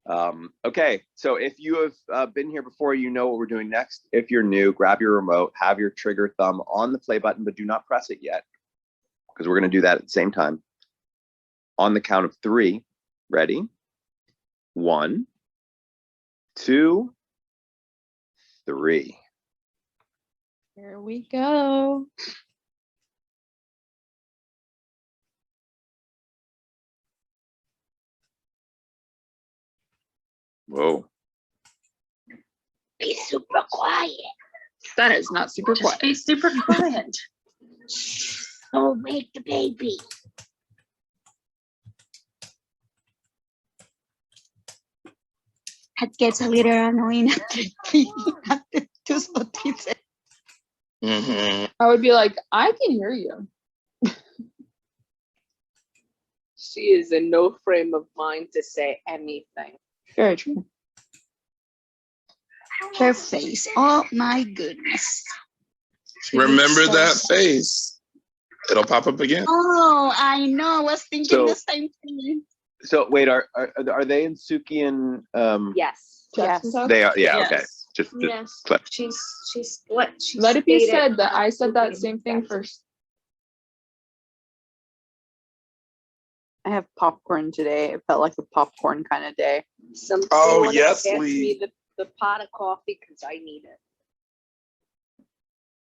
Okay, so if you have been here before, you know what we're doing next. If you're new, grab your remote, have your trigger thumb on the play button, but do not press it yet, because we're going to do that at the same time. On the count of 3, ready? 1, 2, 3. Here we go. Whoa. Be super quiet. That is not super quiet. Be super quiet. Oh, make the baby. That gets a little annoying after 2 or 3 seconds. I would be like, I can hear you. She is in no frame of mind to say anything. Very true. Her face. Oh my goodness. Remember that face. It'll pop up again. Oh, I know. I was thinking the same thing. So wait, are they in Suki and Yes. Yes. They are, yeah, Yes. okay. Just Yes. clip. She's split. She Let it be stated said that I said that absolutely same thing yes. first. I have popcorn today. It felt like a popcorn kind of day. Oh, yes, pass Lee. me the pot of coffee because I need it.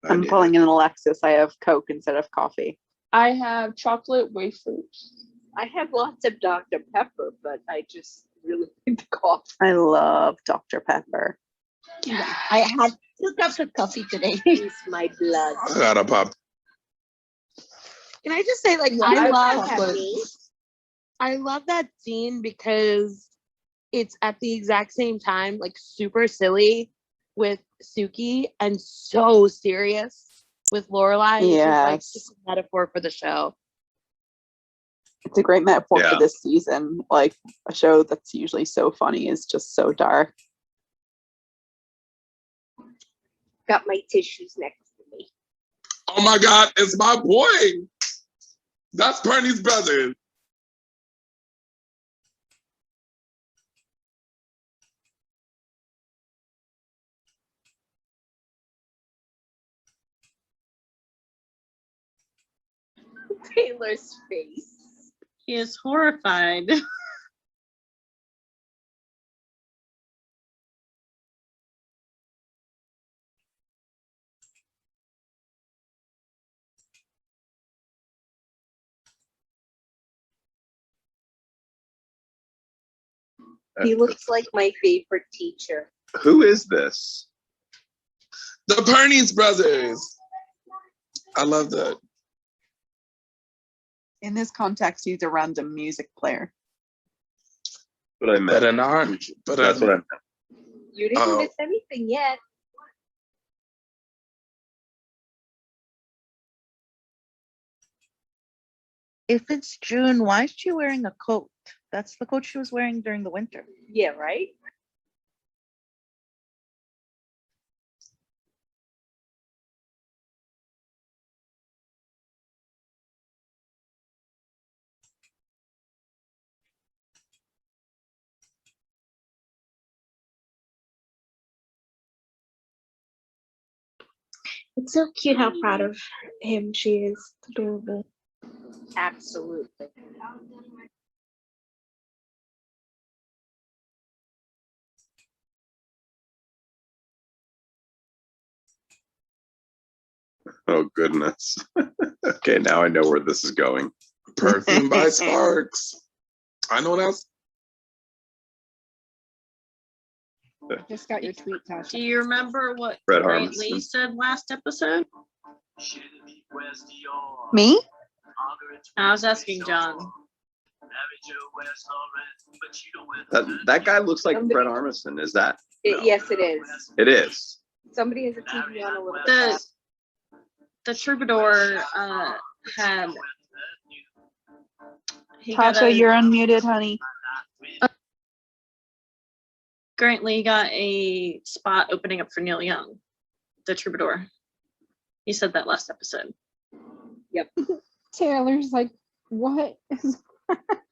I'm pulling in Alexis. I have Coke instead of coffee. I have chocolate wafers. I have lots of Dr. Pepper, but I just really need the coffee. I love Dr. Pepper. I had 2 cups of coffee today. It's my blood. I got a pop. Can I just say, like, I love that scene because it's at the exact same time, like, super silly with Suki and so serious with Lorelai. Which is, like, just a metaphor for the show. It's a great metaphor for this season. Like, a show that's usually so funny is just so dark. Got my tissues next to me. Oh my God, it's my boy. That's Bernie's brother. Taylor's face. He is horrified. He looks like my favorite teacher. Who is this? The Bernie's brothers. I love that. In this context, he's a random music player. What I meant. That's what I meant. You didn't miss anything yet. If it's June, why is she wearing a coat? That's the coat she was wearing during the winter. Yeah, right? It's so cute how proud of him she is. Adorable. Absolutely. Oh goodness. Okay, now I know where this is going. Perfume by Sparks. I know what else. Just got your tweet, Tasha. Do you remember what Fred Grant Harmison. Lee said last episode? Me? I was asking John. That guy looks like Fred Armisen. Is that? Yes, it is. It is. Somebody has a TV on a little The troubadour had. Tasha, you're unmuted, honey. Grant Lee got a spot opening up for Neil Young, the troubadour. He said that last episode. Yep. Taylor's like, what?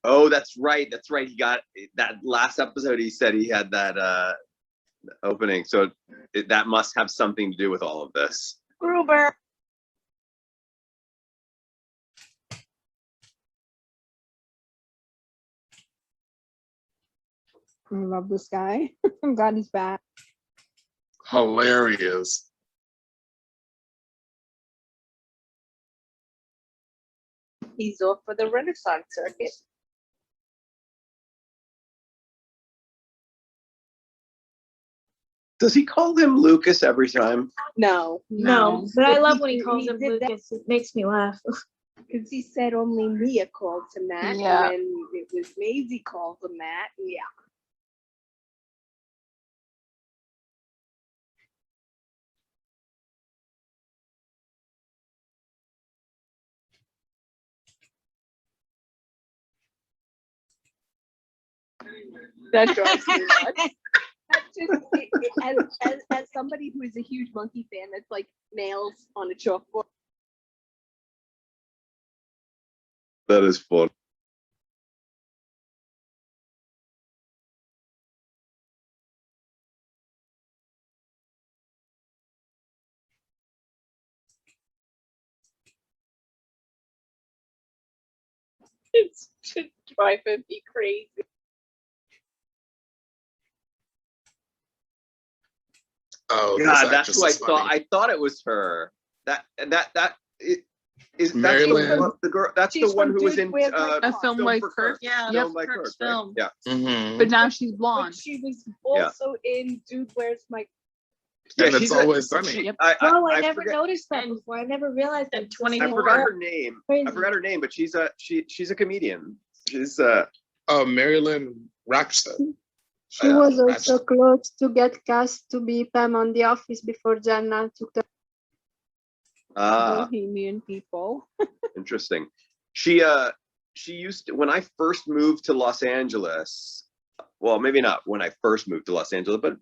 Oh, that's right. That's right. He got that last episode. He said he had that opening. So that must have something to do with all of this. Gruber. I love this guy. I'm glad he's back. Hilarious. He's off for the Renaissance circuit. Does he call him Lucas every time? No, No, but I But love he- when he calls he him did that- Lucas. It makes me laugh. because he said only Mia called to Matt, Yeah. and then it was Maisie called to Matt. Yeah. That drives me nuts. That's just, as somebody who is a huge monkey fan, that's like nails on a chalkboard. That is fun. It's just driving me crazy. Oh, this God, actress that's who I is thought. funny. I thought it was her. That's Marilyn. the girl. That's She's the one from who was Dude, in Where's My A Car? film like for Kirk. Yeah, Yep. Film like Kirk's Kirk, right? film. Yeah. Mhm. But now she's But blonde. she was also in Dude, Where's My And it's she's always sunny. Yep. Oh, I I never forget- noticed that before. I never realized that. I 24. forgot her name. I Crazy. forgot her name, but she's a comedian. She's Oh, Marilyn Rackstead. She Yeah, was that's- also close to get cast to be Pam on The Office before Jenna took the Bohemian people. interesting. She used to, when I first moved to Los Angeles. Well, maybe not when I first moved to Los Angeles, but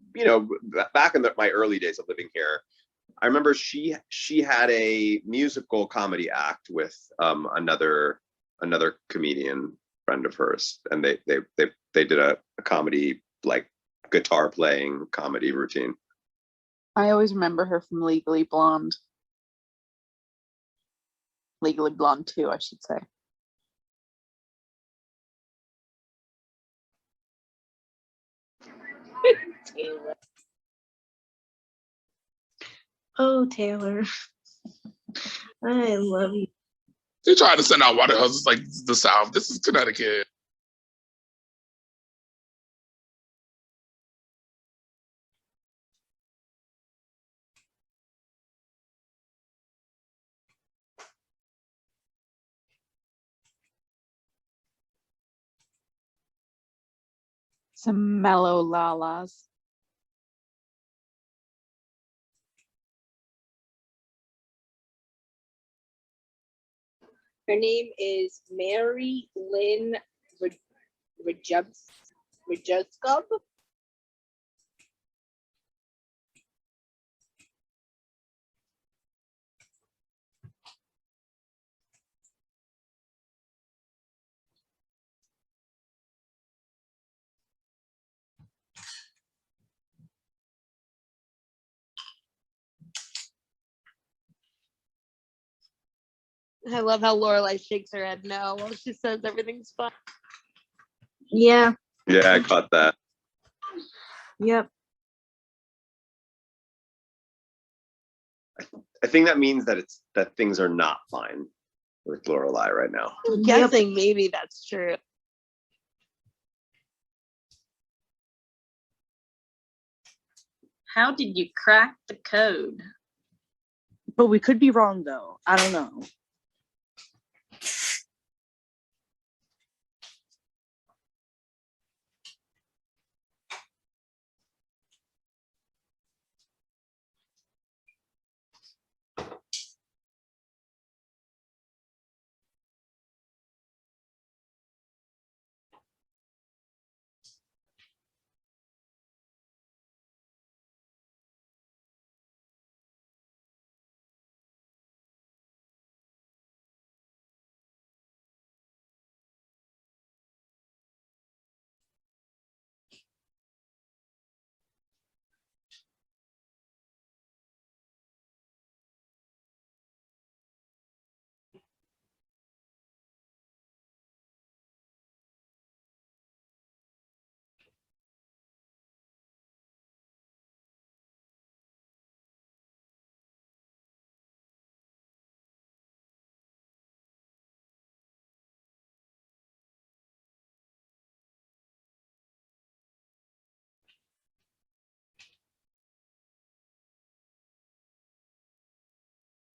back in my early days of living here, I remember she had a musical comedy act with another comedian friend of hers, and they did a comedy, like, guitar playing comedy routine. I always remember her from Legally Blonde. Legally Blonde 2, I should say. Taylor. Oh, Taylor. I love you. They trying to send out water hoses like the South. This is Connecticut. Some mellow lalas. Her name is Mary Lynn Rajewskov. I love how Lorelai shakes her head no while she says everything's fine. Yeah. Yeah, I caught that. Yep. I think that means that things are not fine with Lorelai right now. I'm guessing maybe that's true. How did you crack the code? But we could be wrong though. I don't know.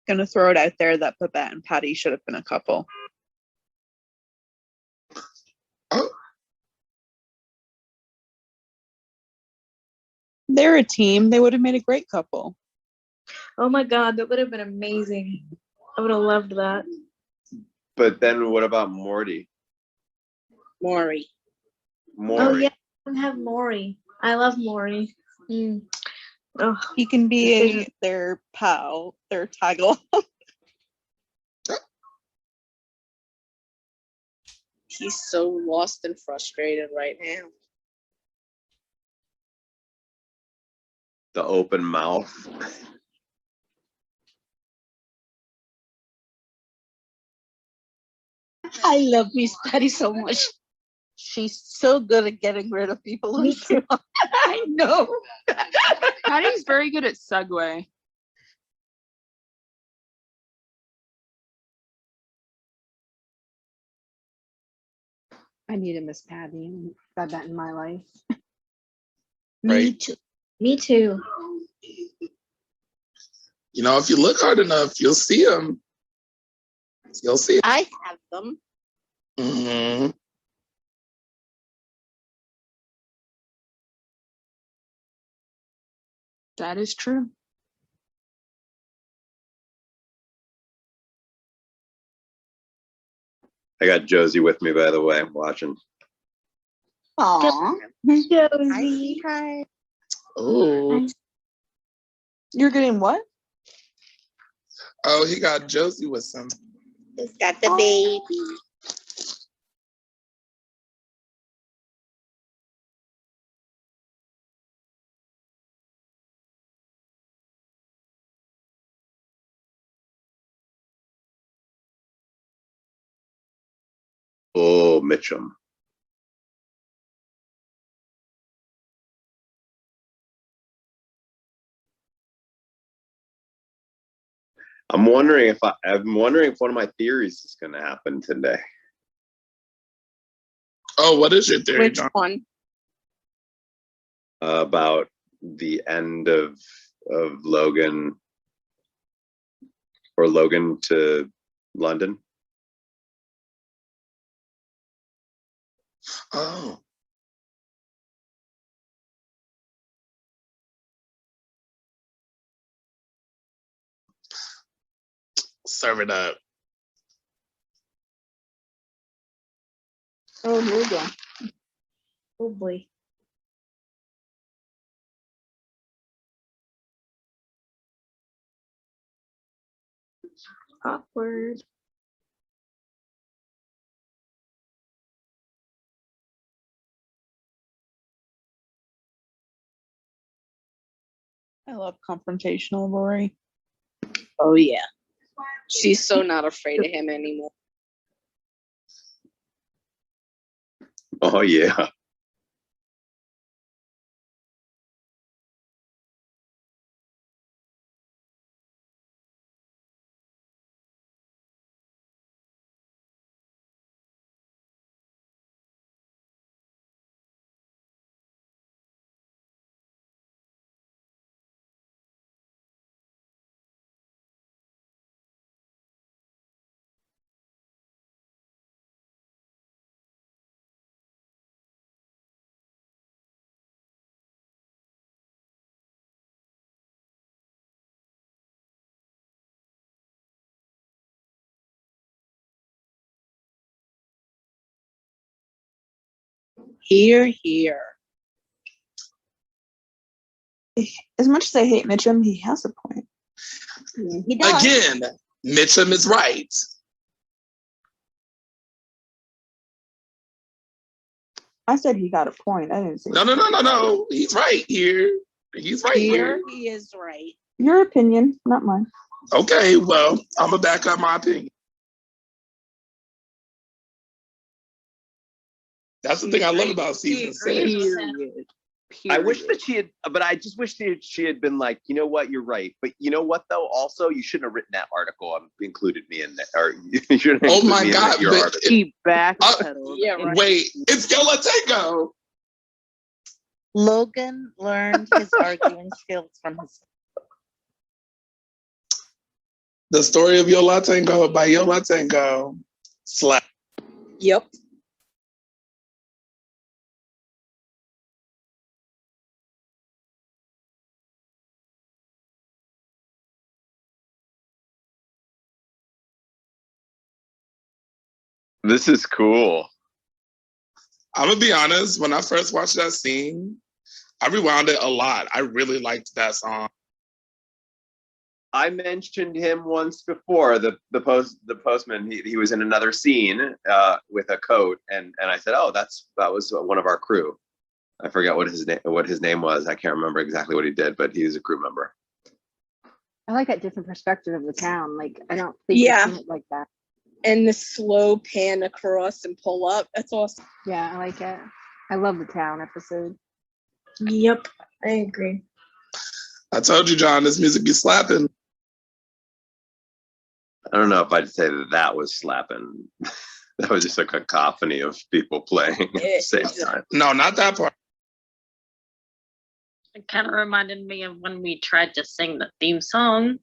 gonna throw it out there that Babette and Patty should have been a couple. Oh, They're a team. They would have made a great couple. Oh my God, that would have been amazing. I would have loved that. But then what about Morty? Maury. Maury. Oh yeah, I have Maury. I love Maury. Mm. Oh, He can be their pal, their tag along. He's so lost and frustrated right now. The open mouth. I love Miss Patty so much. She's so good at getting rid of people. Me too. I know. Patty's very good at segue. I need a Miss Patty. Got that in my life. Me Right. too. me too. you know, if you look hard enough, you'll see them. You'll see 'em. I have them. Mhm. That is true. I got Josie with me, by the way. I'm watching. Aw. Hi, hi. Oh, You're getting what? oh, he got Josie with some. He's got the baby. Oh, Mitchum. I'm wondering if one of my theories is going to happen today. Oh, what is your theory, Which John? one? About the end of Logan or Logan to London. Oh, serve it up. Oh, here we go. Oh boy. Awkward. I love confrontational Lori. Oh yeah. She's so not afraid of him anymore. Oh yeah. Here, here. As much as I hate Mitchum, he has a point. He does. Again, Mitchum is right. I said he got a point. I didn't say No. He's right here. He's right here. Here he is right. your opinion, not mine. Okay, well, I'm gonna back up my opinion. That's the thing I love about season 6. Period. I wish that she had, but I just wish that she had been like, you know what, you're right. But you know what, though? Also, you shouldn't have written that article and included me in that. Or you shouldn't have Oh included my me in God, that, your but article. He backpedaled. Yeah, right. Wait, it's Yo La Tengo. Logan learned his arguing skills from his The Story of Yola Tango by Yola Tango. Slap. Yep. This is cool. I'm gonna be honest, when I first watched that scene, I rewound it a lot. I really liked that song. I mentioned him once before. The postman. He was in another scene with a coat, and I said, "Oh, that was one of our crew." I forget what his name was. I can't remember exactly what he did, but he was a crew member. I like that different perspective of the town. Like, I don't think Yeah. I've seen it like that. And the slow pan across and pull up. That's awesome. Yeah, I like it. I love the town episode. Yep. I agree. I told you, John, this music be slapping. I don't know if I'd say that was slapping. That was just a cacophony of people playing at the same time. No, not that part. It kind of reminded me of when we tried to sing the theme song.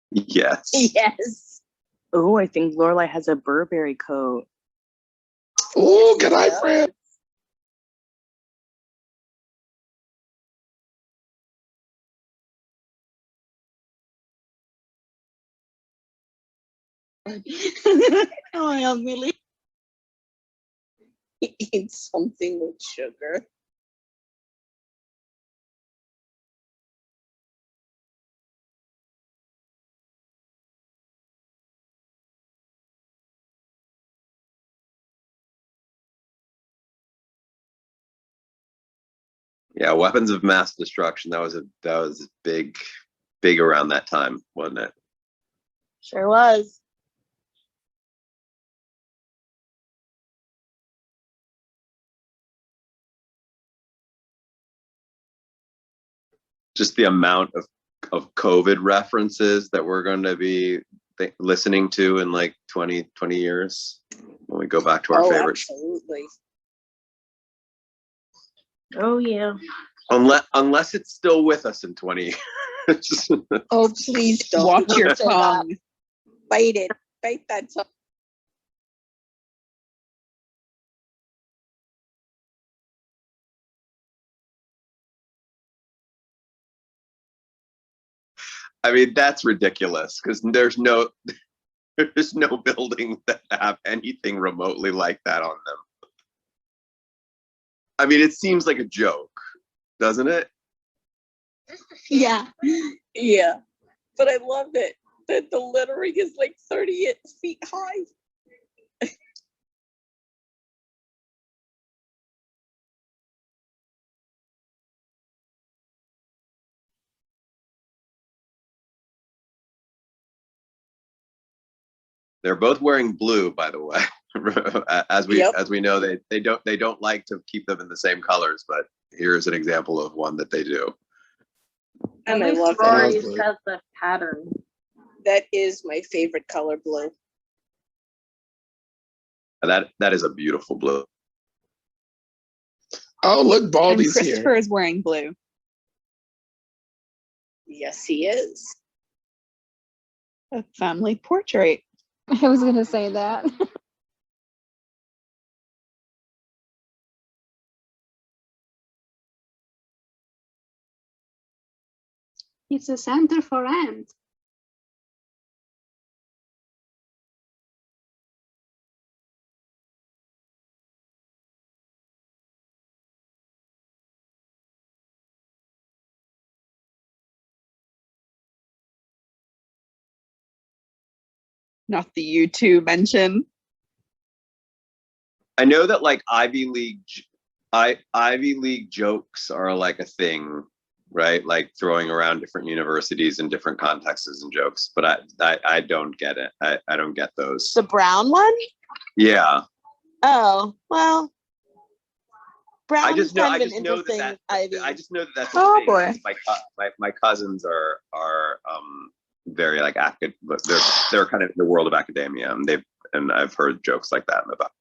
Yes. Yes. Oh, I think Lorelai has a Burberry coat. Oh, good night, friend. Oh, Millie. Eat something with sugar. Yeah, weapons of mass destruction. That was big around that time, wasn't it? Sure was. Just the amount of COVID references that we're going to be listening to in like 20 years when we go back to our favorite. Absolutely. Oh yeah. Unless it's still with us in 20 years. Oh, please don't. Watch your say that. tongue. Bite it. Bite that tongue. I mean, that's ridiculous because there's no buildings that have anything remotely like that on them. I mean, it seems like a joke, doesn't it? Yeah. Yeah. But I love it that the lettering is like 38 feet high. They're both wearing blue, by the way. as we know, they don't like to keep them in the same colors, but here's an example of one that they do. And I love Rory it. says the pattern. That is my favorite color, blue. That is a beautiful blue. Oh, look, And Baldy's Christopher here. is wearing blue. Yes, he is. A family portrait. I was gonna say that. It's a center for ants. Not the U2 mention. I know that like Ivy League jokes are like a thing, right? Like throwing around different universities in different contexts and jokes, but I don't get it. I don't get those. The brown one? Yeah. Oh, well. Brown I just know kind of an that interesting Ivy. I just know that that's a Oh, thing. boy. My cousins are very like but they're kind of in the world of academia, and I've heard jokes like that about.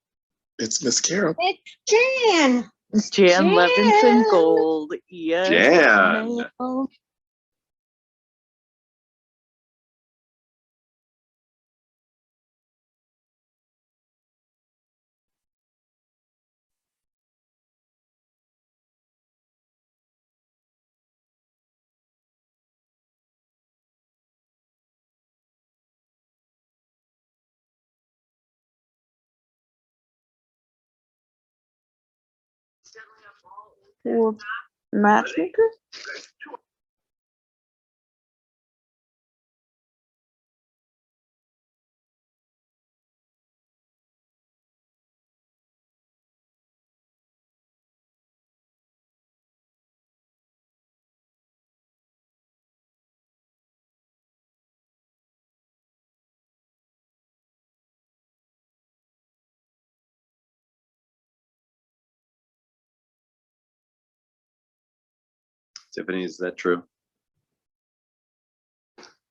It's Miss Carol. It's Jan. Jan Levinson Gold. Yes. Jan. Or matchmaker? Tiffany, is that true?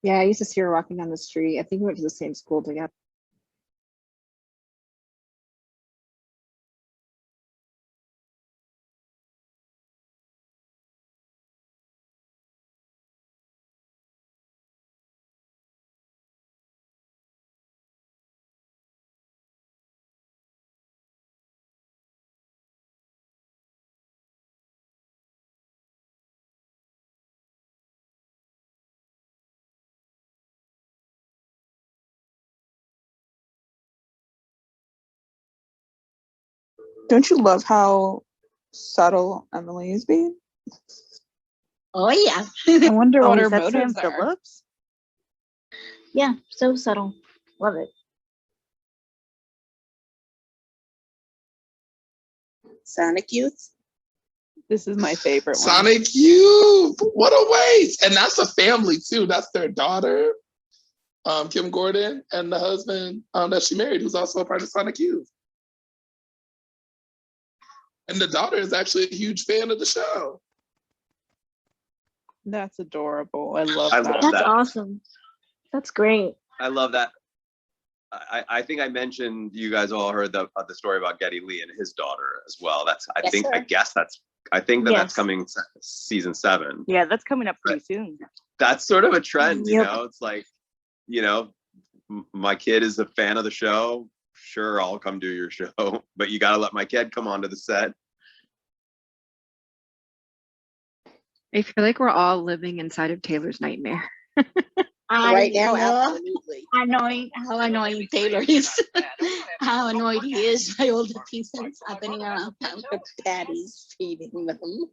Yeah, I used to see her walking down the street. I think we went to the same school together. Don't you love how subtle Emily is being? Oh yeah. I wonder what Oh, her is that Sam motives are. Phillips? Yeah, so subtle. Love it. Sonic Youth. This is my favorite one. Sonic Youth. What a waste. And that's a family too. That's their daughter, Kim Gordon, and the husband that she married, who's also a part of Sonic Youth. And the daughter is actually a huge fan of the show. That's adorable. I love I that. love That's that. awesome. That's great. I love that. I think I mentioned, you guys all heard the story about Geddy Lee and his daughter as well. That's I Yes, think sir. I guess that's that's Yes. coming season 7. Yeah, that's coming up pretty soon. That's sort of a trend, you Yep. know. It's like, you know, my kid is a fan of the show. Sure, I'll come do your show, but you got to let my kid come onto the set. I feel like we're all living inside of Taylor's nightmare. Right now, know absolutely. how annoying Taylor is. How annoyed he is by all the things that's happening around town. Patty's feeding them.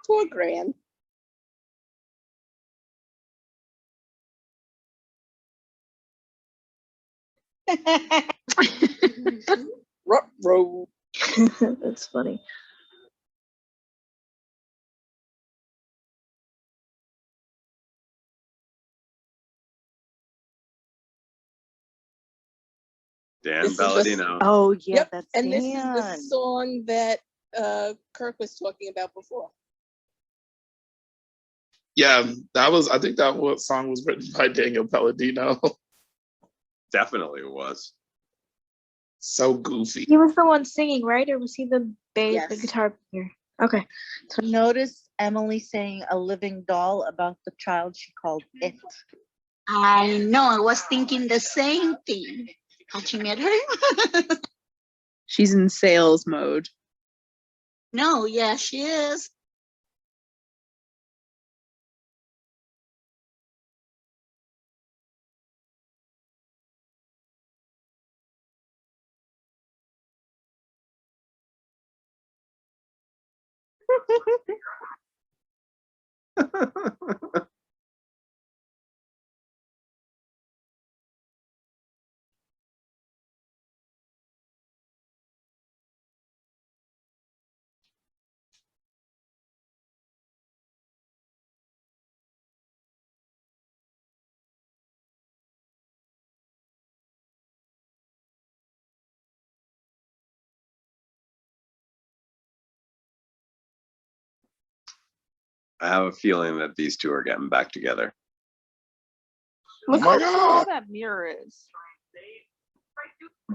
Poor Gran. Ruh-roh. That's funny. Dan This is the- Palladino. Oh yeah, Yep, that's and this is the Dan. song that Kirk was talking about before. Yeah, I think that song was written by Daniel Palladino. Definitely was. So goofy. He was the one singing, right? Or was he the bass, Yes. the guitar player? Okay. Notice Emily saying a living doll about the child she called it. I know, I was thinking the same thing. Had you met her? She's in sales mode. No, yeah, she is. I have a feeling that these two are getting back together. Look my how God. small that mirror is.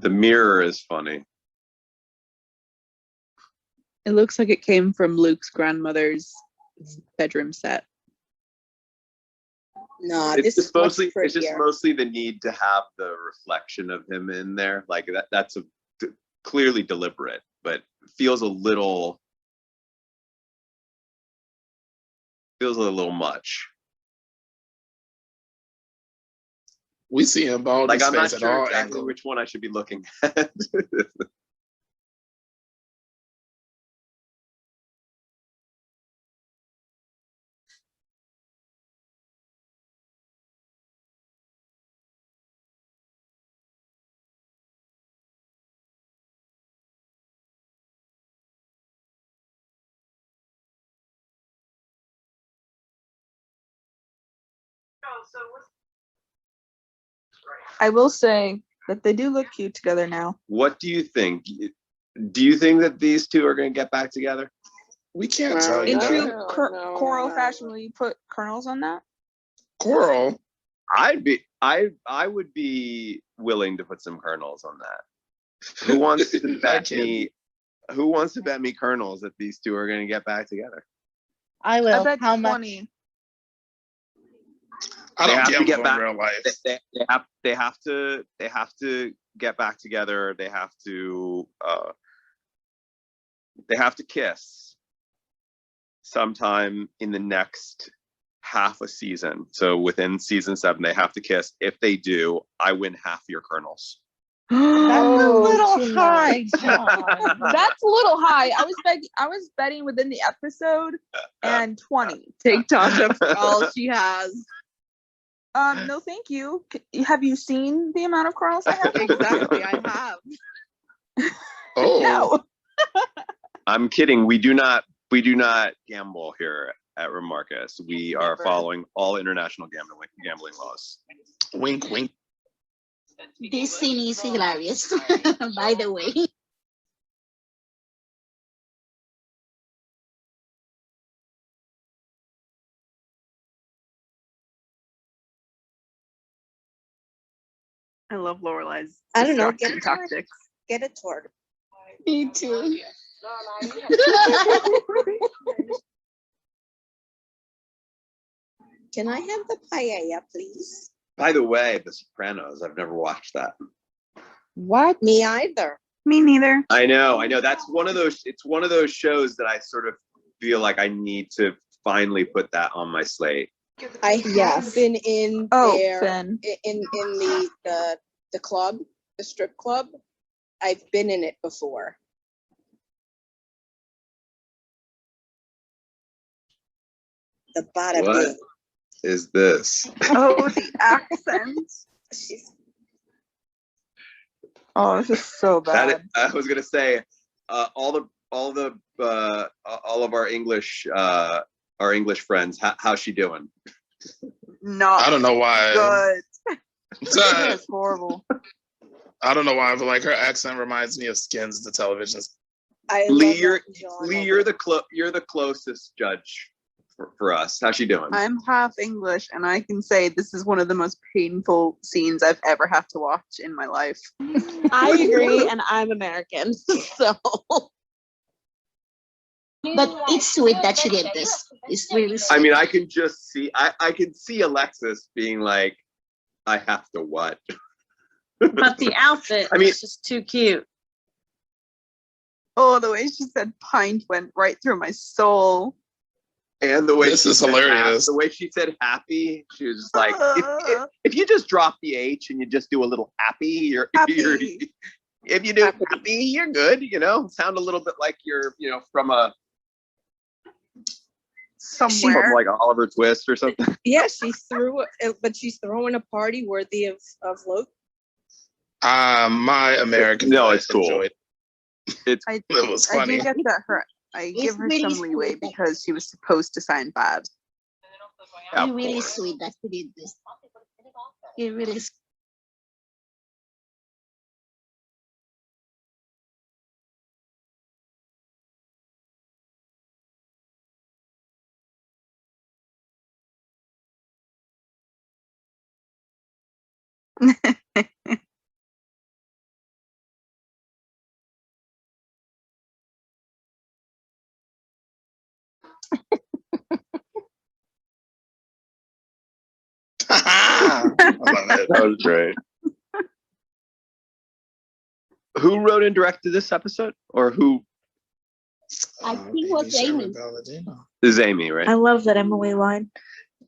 The mirror is funny. It looks like it came from Luke's grandmother's bedroom set. No, It's this is just mostly much it's just prettier. mostly the need to have the reflection of him in there. Like that's clearly deliberate, but feels a little much. We see him bald Like his I'm not face at sure all exactly angles. which one I should be looking at. I will say that they do look cute together now. What do you think? Do you think that these two are going to get back together? We can't tell you In that. true Coral fashion, will you put kernels on that? Coral. I would be willing to put some kernels on that. Who wants to bet me? Who wants to bet me kernels that these two are going to get back together? I will. I bet How much? 20. I They don't have to gamble get in back. real life. They have to get back together. They have to kiss sometime in the next half a season. So within season 7, they have to kiss. If they do, I win half your kernels. That's a little high, John. That's a little high. I was betting within the episode and 20. Take Tasha for all she has. No, thank you. Have you seen the amount of kernels I have? Exactly, I have. Oh, No. I'm kidding. We do not gamble here at Remarcus. We are Never. following all international gambling laws. wink, wink. This scene is hilarious, by the way. I love Lorelai's I don't know, distraction tactics. Get it toward. Me too. Can I have the paella, please? By the way, The Sopranos. I've never watched that. What? Me either. Me neither. I know. That's one of those. It's one of those shows that I sort of feel like I need to finally put that on my slate. I have been in there Finn. in the club, the strip club. I've been in it before. The bada What bing. is this? Oh, the accent. Oh, this is so bad. I was gonna say, all of our English friends. How's she doing? Not I don't know why. good. I That's horrible. don't know why, but like her accent reminds me of Skins, the television. Lee, you're the closest judge for us. How's she doing? I'm half English, and I can say this is one of the most painful scenes I've ever had to watch in my life. I agree, and I'm American, so. But it's sweet that she did this. It's really sweet. I mean, I can just see. I can see Alexis being like, "I have to what?" But the outfit I mean- is just too cute. Oh, the way she said pint went right through my soul. And the way This she is said hilarious. The way she said happy, she was just like, if you just drop the H and you just do a little happy, you're Happy. if you do happy, you're good. Sound a little bit like you're, from Somewhere. like an Oliver Twist or something. Yeah, but she's throwing a party worthy of Loki. My American. No, life it's cool. enjoyed. It's I It was do funny. get that I give her really some leeway sweet. because she was supposed to sign bad. of It's really course. sweet that she did this. It really is. I love it. That was great. Who wrote and directed this episode, or who I think it was Amy. is Amy? Right? I love that Emily line.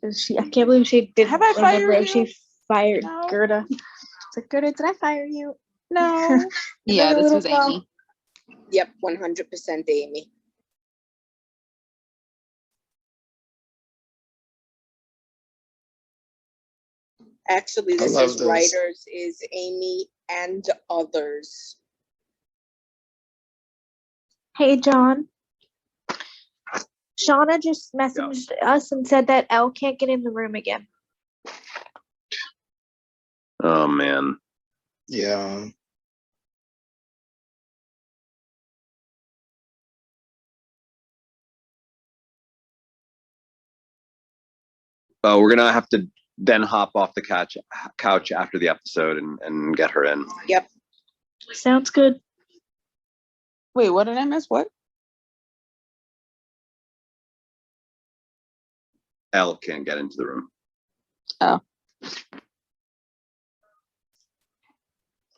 I can't believe she did. Have I fired whatever. you? fired No. Gerda. It's like, Gerda, did I fire you? No. Yeah, this was Little Amy. Yep, 100% Amy. Actually, I this love is this. writers is Amy and others. Hey, John. Shauna just messaged us and said that Elle can't get in the room again. Oh man. Yeah. Oh, we're gonna have to then hop off the couch after the episode and get her in. Yep. Sounds good. Wait, what did I miss? What? Elle can't get into the room. Oh,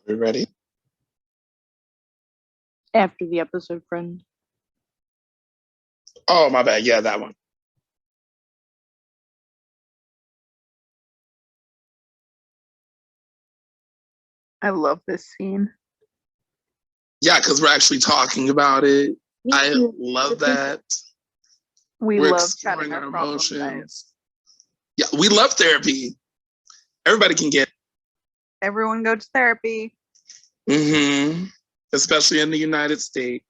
We ready? after the episode, friend. Oh, my bad. Yeah, that one. I love this scene. Yeah, because we're actually talking about it. Me I too. love that. We We're love chatting exploring our our problems. emotions. Yeah, we love therapy. Everybody can get Everyone go to therapy. especially in the United States.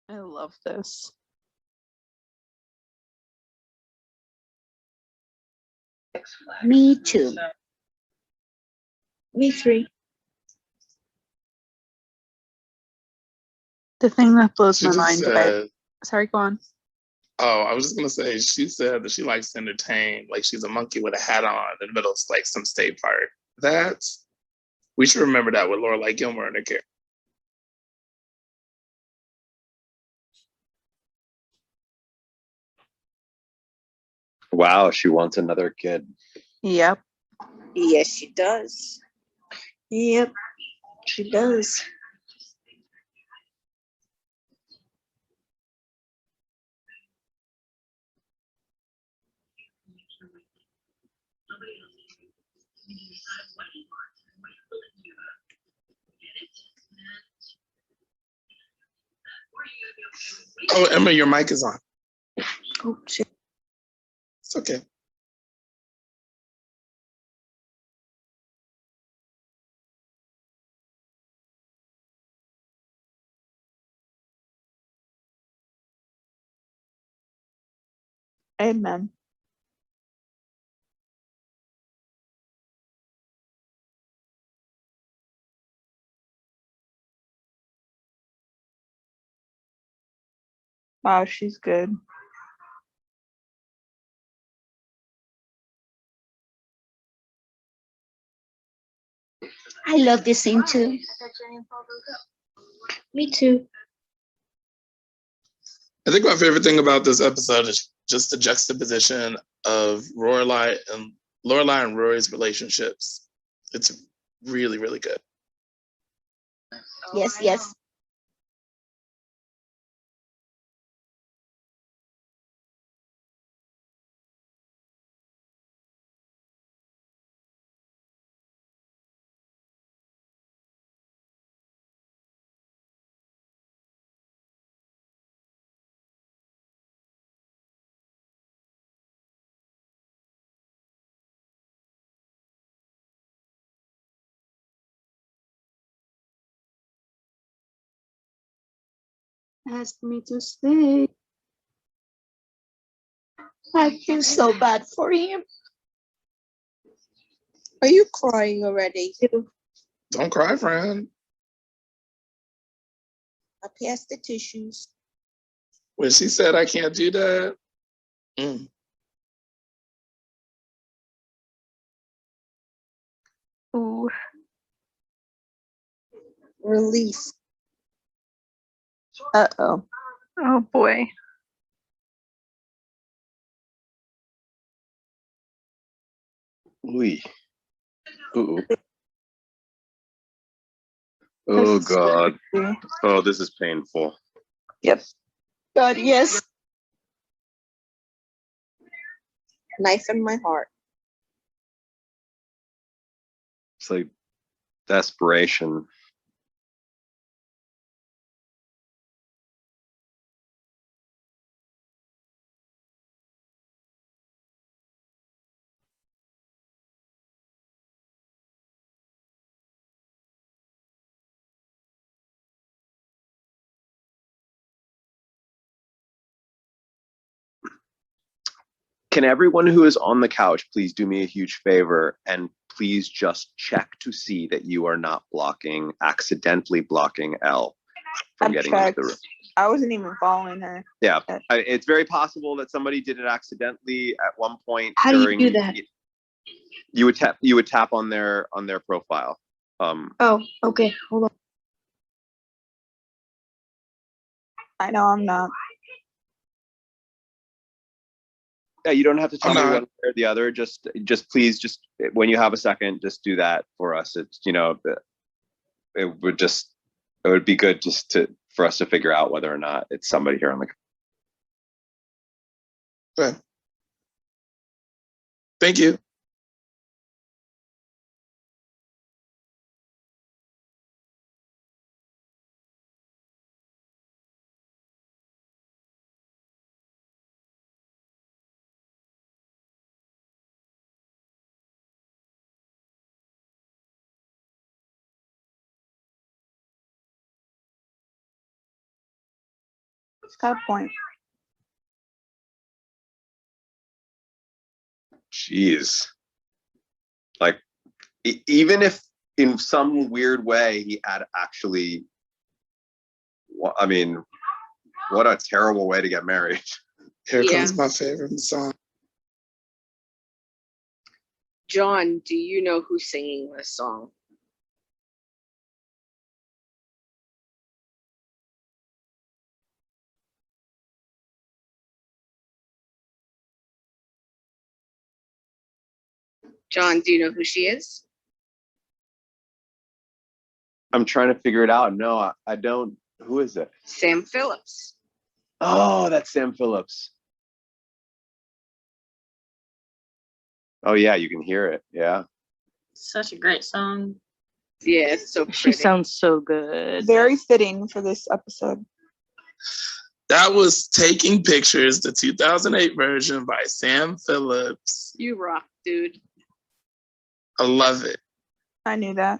I love this. Me too. Me three. The thing that blows She my just mind about. said, Sorry, go on. oh, I was just gonna say, she said that she likes to entertain, like she's a monkey with a hat on in the middle of like some state park. That's we should remember that with Lorelai Gilmore and her character. Wow, she wants another kid. Yep. Yes, she does. Yep, she does. Oh, Emma, your mic is on. Oh shit. It's okay. Amen. Wow, she's good. I love this scene too. Me too. I think my favorite thing about this episode is just the juxtaposition of Lorelai and Rory's relationships. It's really, really good. Yes, yes. asked me to stay. I feel so bad for him. Are you crying already? Don't cry, friend. I passed the tissues. When she said I can't do that, Ooh, Release. Uh-oh. oh boy. Ooh. Ooh. Oh God. Oh, this is painful. Yep. God, yes. Knife in my heart. It's like desperation. Can everyone who is on the couch please do me a huge favor and please just check to see that you are not accidentally blocking Elle from I've getting into checked. the room. I wasn't even following her. Yeah, it's very possible that somebody did it accidentally at one point. How do you during do that? You would tap on their profile. Oh, okay. Hold on. I know I'm not. Yeah, you don't have to tell I'm me not. one way or the other. Just please, just when you have a second, just do that for us. It's it would be good for us to figure out whether or not it's somebody here on the. Okay. Thank you. It's got a point. Jeez, like even if in some weird way he had actually, I mean, what a terrible way to get married. Here Yeah. comes my favorite song. John, do you know who's singing this song? John, do you know who she is? I'm trying to figure it out. No, I don't. Who is it? Sam Phillips. Oh, that's Sam Phillips. Oh yeah, you can hear it. Yeah. Such a great song. Yeah, it's so She pretty. sounds so good. Very fitting for this episode. That was Taking Pictures, the 2008 version by Sam Phillips. You rock, dude. I love it. I knew that.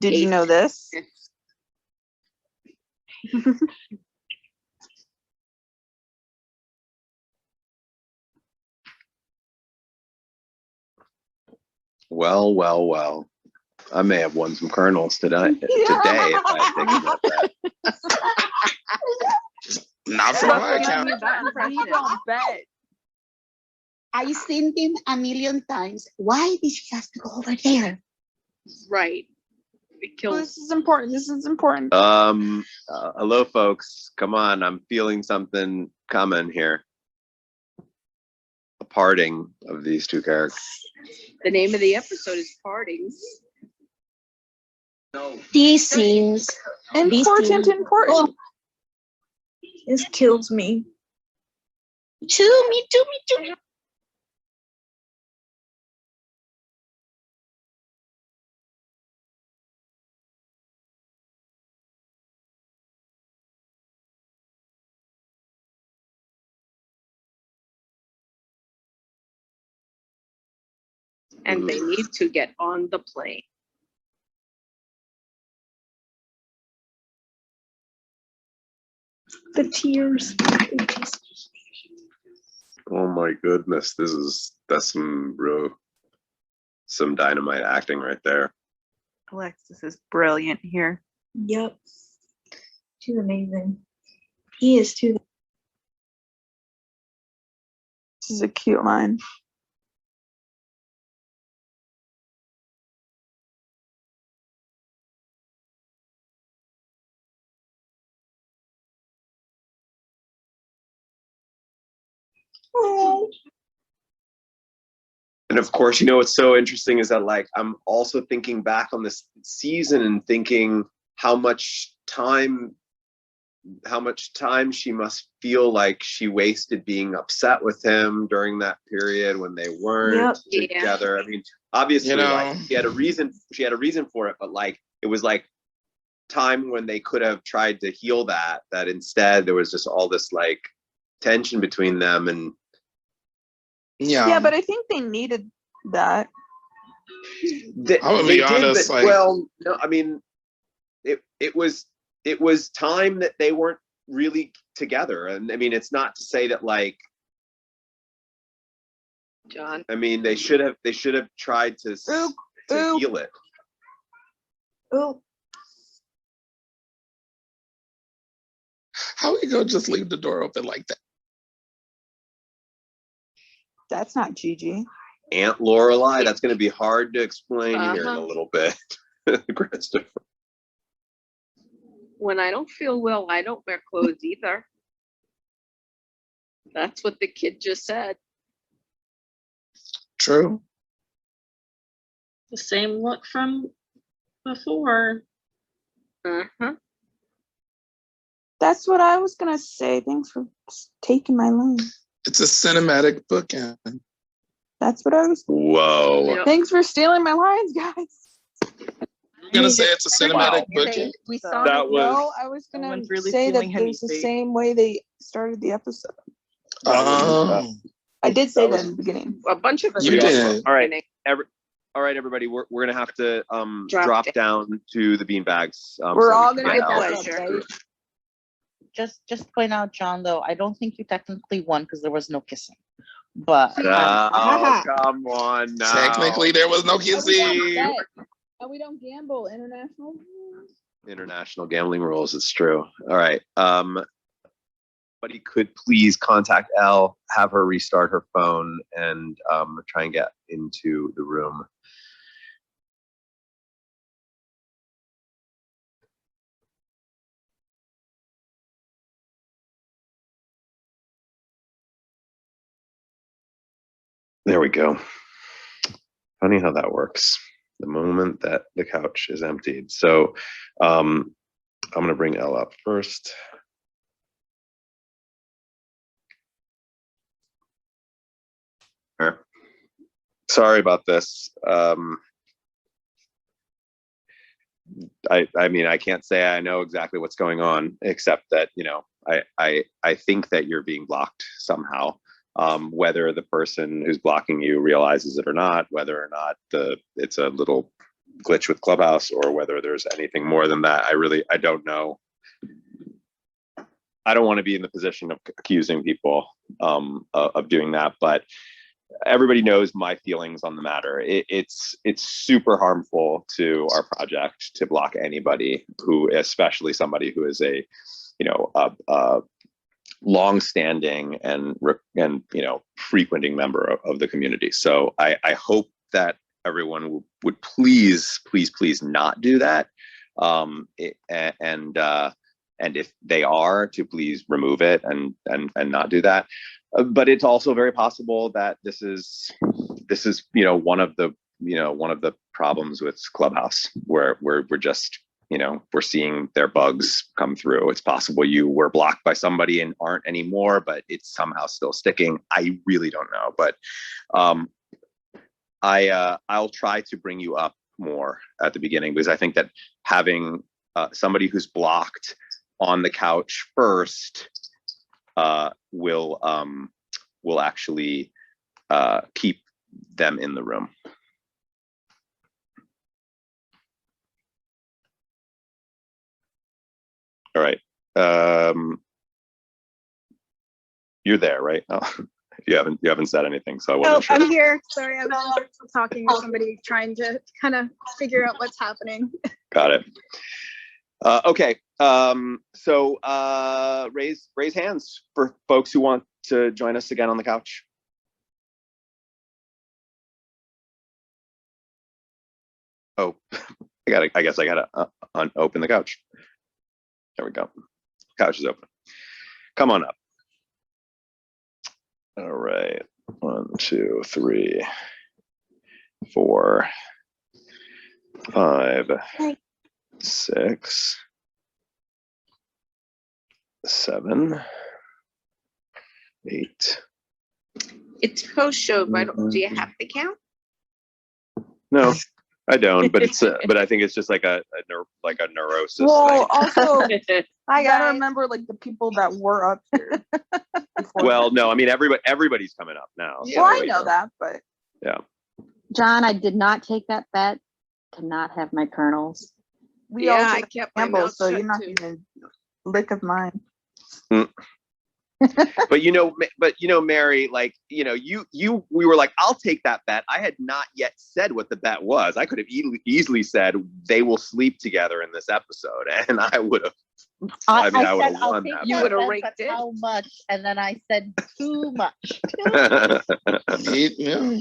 Did you know this? Well, well, well. I may have won some kernels today if I had taken that bet. Not from my account. I seen him a million times. Why did she have to go over there? Right. It Oh, kills. this is important. This is important. Hello, folks. Come on, I'm feeling something coming here. A parting of these two characters. The name of the episode is Partings. These scenes. Important. Oh, This kills me. me too, me too. And they need to get on the plane. The tears. Oh my goodness, that's some dynamite acting right there. Alexis is brilliant here. Yep. She's amazing. He is too. This is a cute line. Oh. And of course, you know what's so interesting is that like I'm also thinking back on this season and thinking how much time she must feel like she wasted being upset with him during that period when they weren't Yep. together. I mean, obviously, You know. like she had a reason for it, but like it was like time when they could have tried to heal that instead there was just all this like tension between them. And Yeah, but I think they needed that. I would be honest, like- well, no, I mean, it was time that they weren't really together. And I mean, it's not to say that like, John. I mean, they should have tried to heal it. Oh. How we gonna just leave the door open like that? That's not Gigi. Aunt Lorelai, that's going to be hard to explain here in a little bit. Christopher. When I don't feel well, I don't wear clothes either. That's what the kid just said. True. The same look from before. Uh-huh. That's what I was gonna say. Thanks for taking my line. It's a cinematic bookend. That's what I was. Whoa. Thanks for stealing my lines, guys. You're gonna say it's a cinematic bookend. We saw That was. No, I was gonna Someone's really say that feeling it was the heavy. same way they started the episode. Oh, I did say That that was- in the beginning. A bunch of us. you did. All right, everybody, we're gonna have to drop down to the beanbags. We're so all we gonna can get now- pleasure. Just point out, John, though, I don't think you technically won because there was no kissing. But Oh, come on now. Technically, there was no kissing. We don't gamble international. International gambling rules, it's true. All right. Somebody could please contact Elle, have her restart her phone, and try and get into the room. There we go. Funny how that works. The moment that the couch is emptied. So I'm going to bring Elle up first. Sorry about this. I mean, I can't say I know exactly what's going on, except that, you know, I think that you're being blocked somehow. Whether the person who's blocking you realizes it or not, whether or not it's a little glitch with Clubhouse, or whether there's anything more than that, I don't know. I don't want to be in the position of accusing people of doing that, but everybody knows my feelings on the matter. It's super harmful to our project to block anybody who, especially somebody who is a, you know, long-standing and you know, frequenting member of the community. So I hope that everyone would please not do that. And if they are, to please remove it and not do that. But it's also very possible that this is you know, one of the problems with Clubhouse, where we're just, you know, we're seeing their bugs come through. It's possible you were blocked by somebody and aren't anymore, but it's somehow still sticking. I really don't know, but I'll try to bring you up more at the beginning, because I think that having somebody who's blocked on the couch first will actually keep them in the room. All right. You're there, right? Oh, you haven't said anything, so I Oh, wasn't sure. I'm here. Sorry, I was talking with somebody trying to kind of figure out what's happening. Got it. Okay. So raise hands for folks who want to join us again on the couch. Oh, I guess I gotta open the couch. There we go. Couch is open. Come on up. All right. 1, 2, 3, 4, 5, 6, 7, 8. It's post-show, but do you have to count? No, I don't. But it's but I think it's just like a neurosis Well, thing. also, I gotta Right. remember like the people that were up here. before Well, that. no, I mean everybody's coming up now. Well, I so, know that, but Yeah. John, I did not take that bet to not have my kernels. we Yeah, also I kept my gamble, mouth so shut you're not too. even lick of mine. But Mary, like, we were like, I'll take that bet. I had not yet said what the bet was. I could have easily said they will sleep together in this episode, and I would have. I would said, have I'll won take that. You that would've bet, raked but it. how much? And then I said too much. Yeah.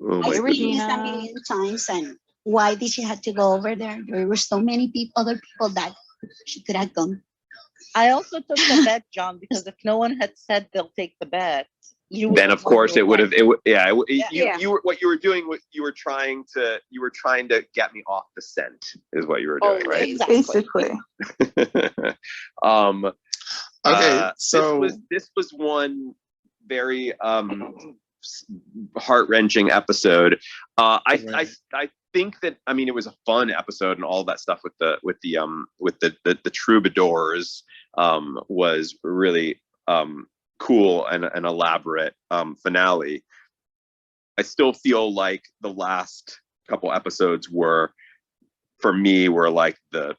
Oh I my read goodness. this a million times, and why did she have to go over there? There were so many other people that she could have gone. I also took the bet, John, because if no one had said they'll take the bet, you would Then have of won course your it would have. bet. Yeah. You were what you were doing. You were trying to get me off the scent, is what you were doing, right? Basically. Okay, so this was one very heart-wrenching episode. I think that, I mean, it was a fun episode, and all that stuff with the troubadours was really cool and an elaborate finale. I still feel like the last couple episodes were like the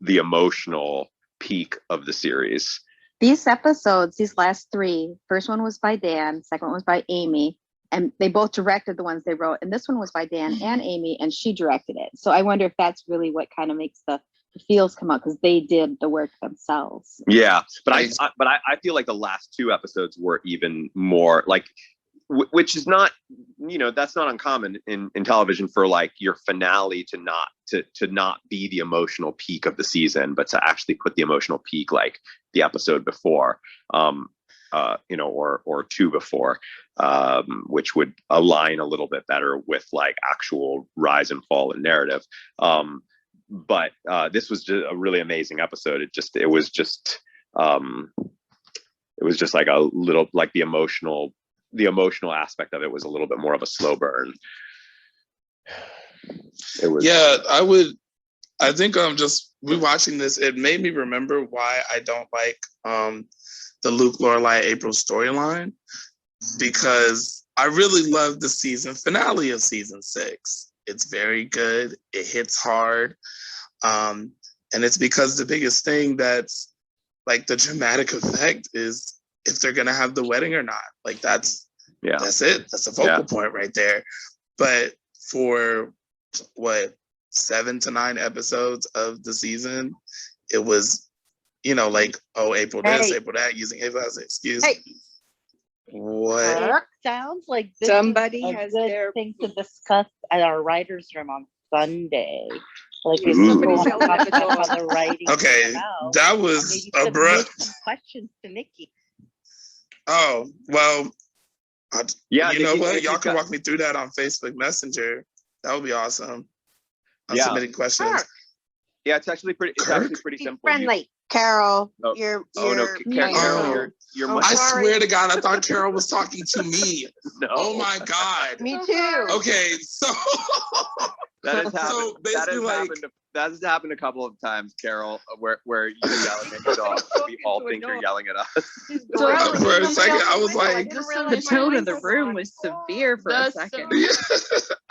emotional peak of the series. These episodes, these last three, first one was by Dan, second one was by Amy, and they both directed the ones they wrote. And this one was by Dan and Amy, and she directed it. So I wonder if that's really what kind of makes the feels come out, because they did the work themselves. Yeah, but I feel like the last two episodes were even more like, which is not, that's not uncommon in television for like your finale to not be the emotional peak of the season, but to actually put the emotional peak like the episode before, or two before, which would align a little bit better with like actual rise and fall in narrative. But this was just a really amazing episode. It was just like a little, like the emotional aspect of it was a little bit more of a slow burn. It was. Yeah, I think just rewatching this, it made me remember why I don't like the Luke, Lorelai, April storyline, because I really love the season finale of season 6. It's very good. It hits hard. And it's because the biggest thing that's like the dramatic effect is if they're going to have the wedding or not. Like that's it. That's the focal point right there. But for 7 to 9 episodes of the season, it was, like, oh, April this, April that, using April as an excuse. Hey. What? It sounds like this Somebody is a has good their thing to discuss at our writers' room on Sunday. Like if Ooh. somebody's Somebody's yelling at the on dog. the writing Okay, about, that was maybe submit abrupt. some questions to Nikki. Oh, well, Yeah, you know Nikki- what? Nikki's Y'all can got- walk me through that on Facebook Messenger. That would be awesome. I'm Yeah. submitting questions. Sure. Yeah, it's actually pretty Be simple. friendly. Carol, Oh, you're Oh no, Carol, Oh. you're Oh, much. I sorry. swear to God, I thought Carol was talking to me. No. Oh my God. me too. Okay, so That has happened. So basically, that has happened a couple of times, Carol, where you're yelling at your dog, and we all think you're yelling at us. for a second, I was like, The tone of the room was severe for a second.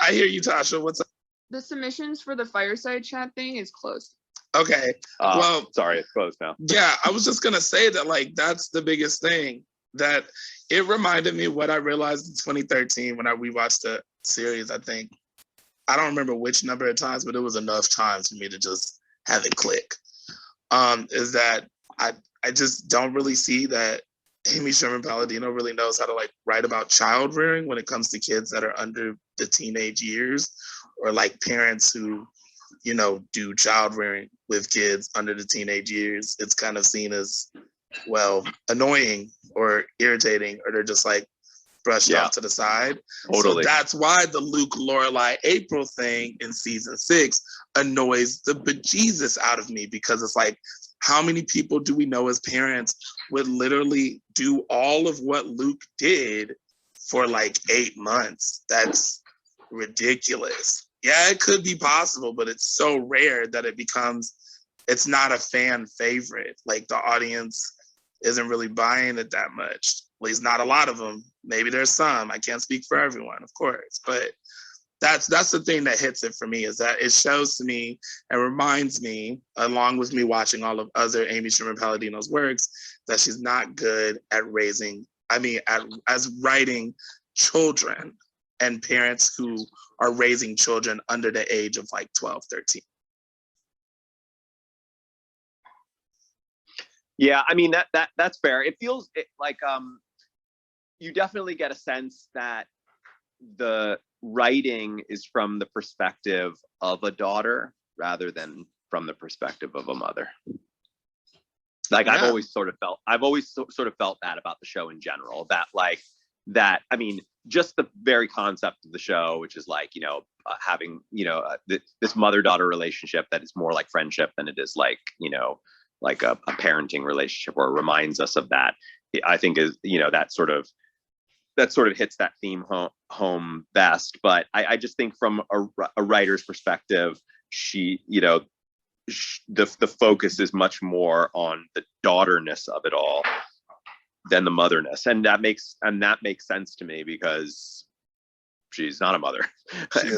I hear you, Tasha. What's up? The submissions for the fireside chat thing is closed. Okay. Well, sorry, it's closed now. Yeah, I was just gonna say that like that's the biggest thing, that it reminded me of what I realized in 2013 when I rewatched the series. I think I don't remember which number of times, but it was enough times for me to just have it click. Is that I just don't really see that Amy Sherman Palladino really knows how to like write about child rearing when it comes to kids that are under the teenage years, or like parents who, you know, do child rearing with kids under the teenage years. It's kind of seen as, well, annoying or irritating, or they're just like brushed off to the side. Totally. So that's why the Luke, Lorelai, April thing in season 6 annoys the bejesus out of me, because it's like, how many people do we know as parents would literally do all of what Luke did for like 8 months? That's ridiculous. Yeah, it could be possible, but it's so rare that it's not a fan favorite. Like the audience isn't really buying it that much. At least not a lot of them. Maybe there's some. I can't speak for everyone, of course, but that's the thing that hits it for me, is that it shows to me and reminds me, along with me watching all of other Amy Sherman Palladino's works, that she's not good at as writing children and parents who are raising children under the age of like 12, 13. Yeah, I mean that's fair. It feels like you definitely get a sense that the writing is from the perspective of a daughter rather than from the perspective of a mother. Like I've always sort of felt that about the show in general, that I mean, just the very concept of the show, which is like, you know, having, you know, this mother-daughter relationship that is more like friendship than it is like, you know, like a parenting relationship, or reminds us of that. I think is, you know, that sort of hits that theme home best. But I just think from a writer's perspective, she, you know, the focus is much more on the daughterness of it all than the motherness, and that makes sense to me, because she's not a mother,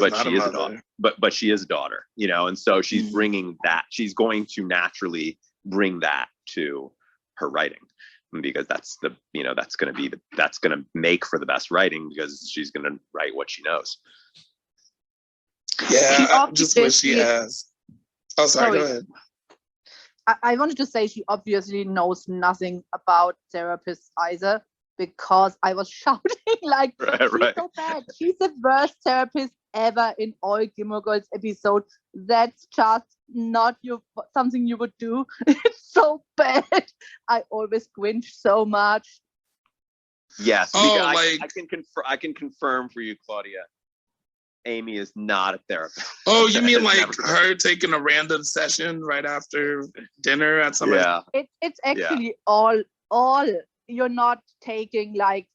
but she is a daughter. But she is a daughter, you know, and so she's bringing that. She's going to naturally bring that to her writing, because that's the, you know, that's going to make for the best writing, because she's going to write what she knows. Yeah, I just wish she has. Oh, sorry, go ahead. I wanted to say she obviously knows nothing about therapists either, because I was shouting like, she's so bad. She's the worst therapist ever in all Gilmore Girls episode. That's just not something you would do. It's so bad. I always cringe so much. Yes, I can confirm for you, Claudia. Amy is not a therapist. Oh, you mean like her taking a random session right after dinner at some? Yeah. It's actually all. You're not taking like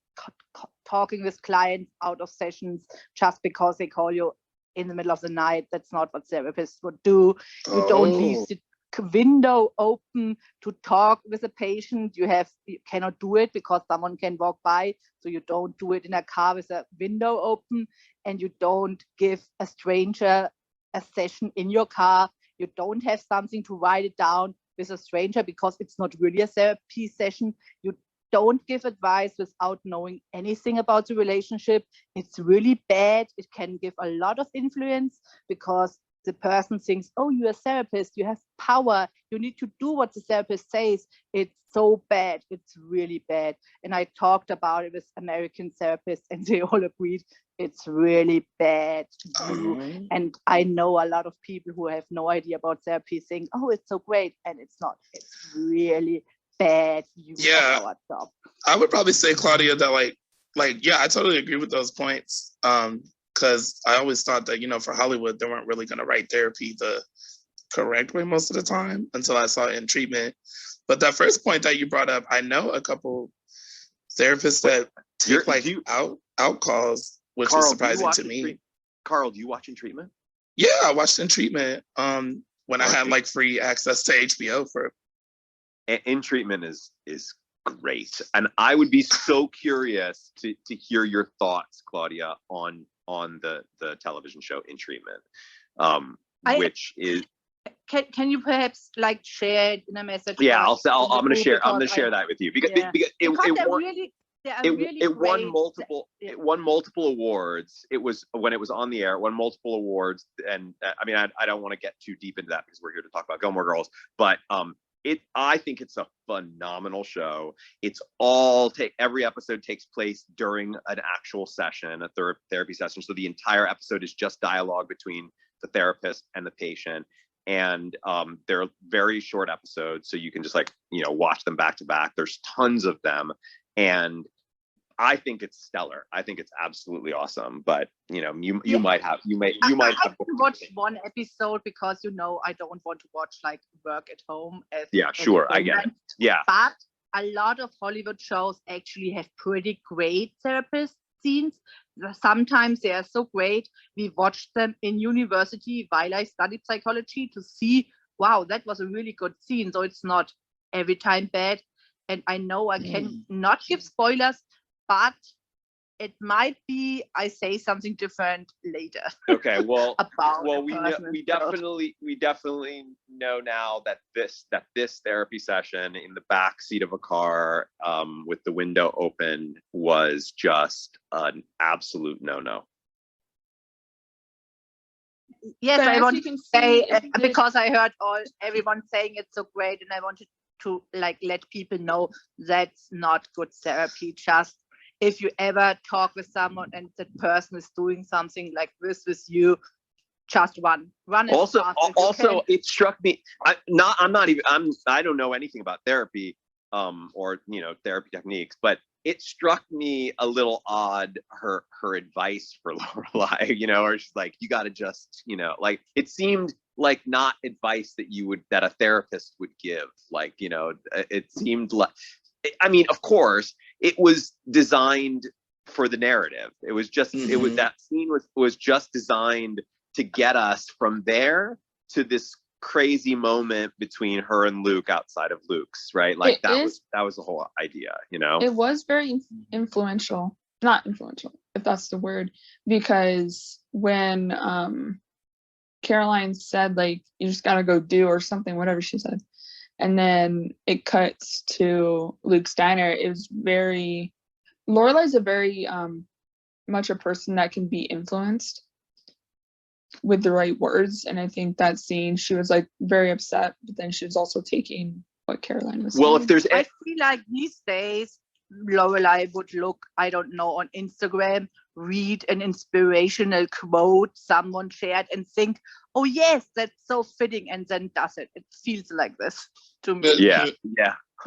talking with clients out of sessions just because they call you in the middle of the night. That's not what therapists would do. You don't leave the window open to talk with a patient. You cannot do it because someone can walk by. So you don't do it in a car with a window open, and you don't give a stranger a session in your car. You don't have something to write it down with a stranger, because it's not really a therapy session. You don't give advice without knowing anything about the relationship. It's really bad. It can give a lot of influence, because the person thinks, oh, you're a therapist, you have power, you need to do what the therapist says. It's so bad. It's really bad. And I talked about it with American therapists, and they all agreed it's really bad to do. And I know a lot of people who have no idea about therapy think, oh, it's so great. And it's not. It's really bad use of our job. I would probably say, Claudia, that like yeah, I totally agree with those points. Because I always thought that, you know, for Hollywood, they weren't really going to write therapy the correct way most of the time, until I saw it in treatment. But that first point that you brought up, I know a couple therapists that take out calls, which Carl, is surprising to me. Carl, do you watch In Treatment? Yeah, I watched In Treatment when I had like free access to HBO for it. In Treatment is great, and I would be so curious to hear your thoughts, Claudia, on the television show In Treatment, which is can you perhaps like share it in a message? Yeah, for us I'm in the gonna group, share. I'm gonna because share that with you because, yeah. because because it they're won. really, they are It, really it won great. multiple. Yeah. It won multiple awards. It was when it was on the air. It won multiple awards, and I mean, I don't want to get too deep into that because we're here to talk about Gilmore Girls. But I think it's a phenomenal show. It's all every episode takes place during an actual session, a therapy session. So the entire episode is just dialogue between the therapist and the patient. And they're very short episodes, so you can just watch them back to back. There's tons of them, and I think it's stellar. I think it's absolutely awesome. But you might have I have to watch one episode because I don't want to watch like work at home. Yeah, sure, I get it. Yeah, but a lot of Hollywood shows actually have pretty great therapist scenes. Sometimes they are so great. We watched them in university while I studied psychology to see, wow, that was a really good scene. So it's not every time bad. And I know I can not give spoilers, but it might be I say something different later. Okay, well, about we definitely know now that this therapy session in the back seat of a car with the window open was just an absolute no-no. Yes, But I as want you to can say see, if you did- because I heard everyone saying it's so great, and I wanted to let people know that's not good therapy. Just if you ever talk with someone and that person is doing something like this with you, just run as Also, fast as you can. it struck me. I don't know anything about therapy, or therapy techniques, but it struck me a little odd her advice for Lorelai. Or she's like, you got to just, like it seemed like not advice that a therapist would give. Like, it seemed like. I mean, of course, it was designed for the narrative. It was just that scene was just designed to get us from there to this crazy moment between her and Luke outside of Luke's, right? Like that was the whole idea, It was very influential, not influential, if that's the word, because when Caroline said like you just gotta go do or something, whatever she said, and then it cuts to Luke's diner. It was Lorelai's a very much a person that can be influenced with the right words, and I think that scene she was like very upset, but then she was also taking what Caroline was saying. If there's I feel like these days Lorelai would look, I don't know, on Instagram, read an inspirational quote someone shared and think, oh yes, that's so fitting, and then does it. It feels like this to me. Yeah.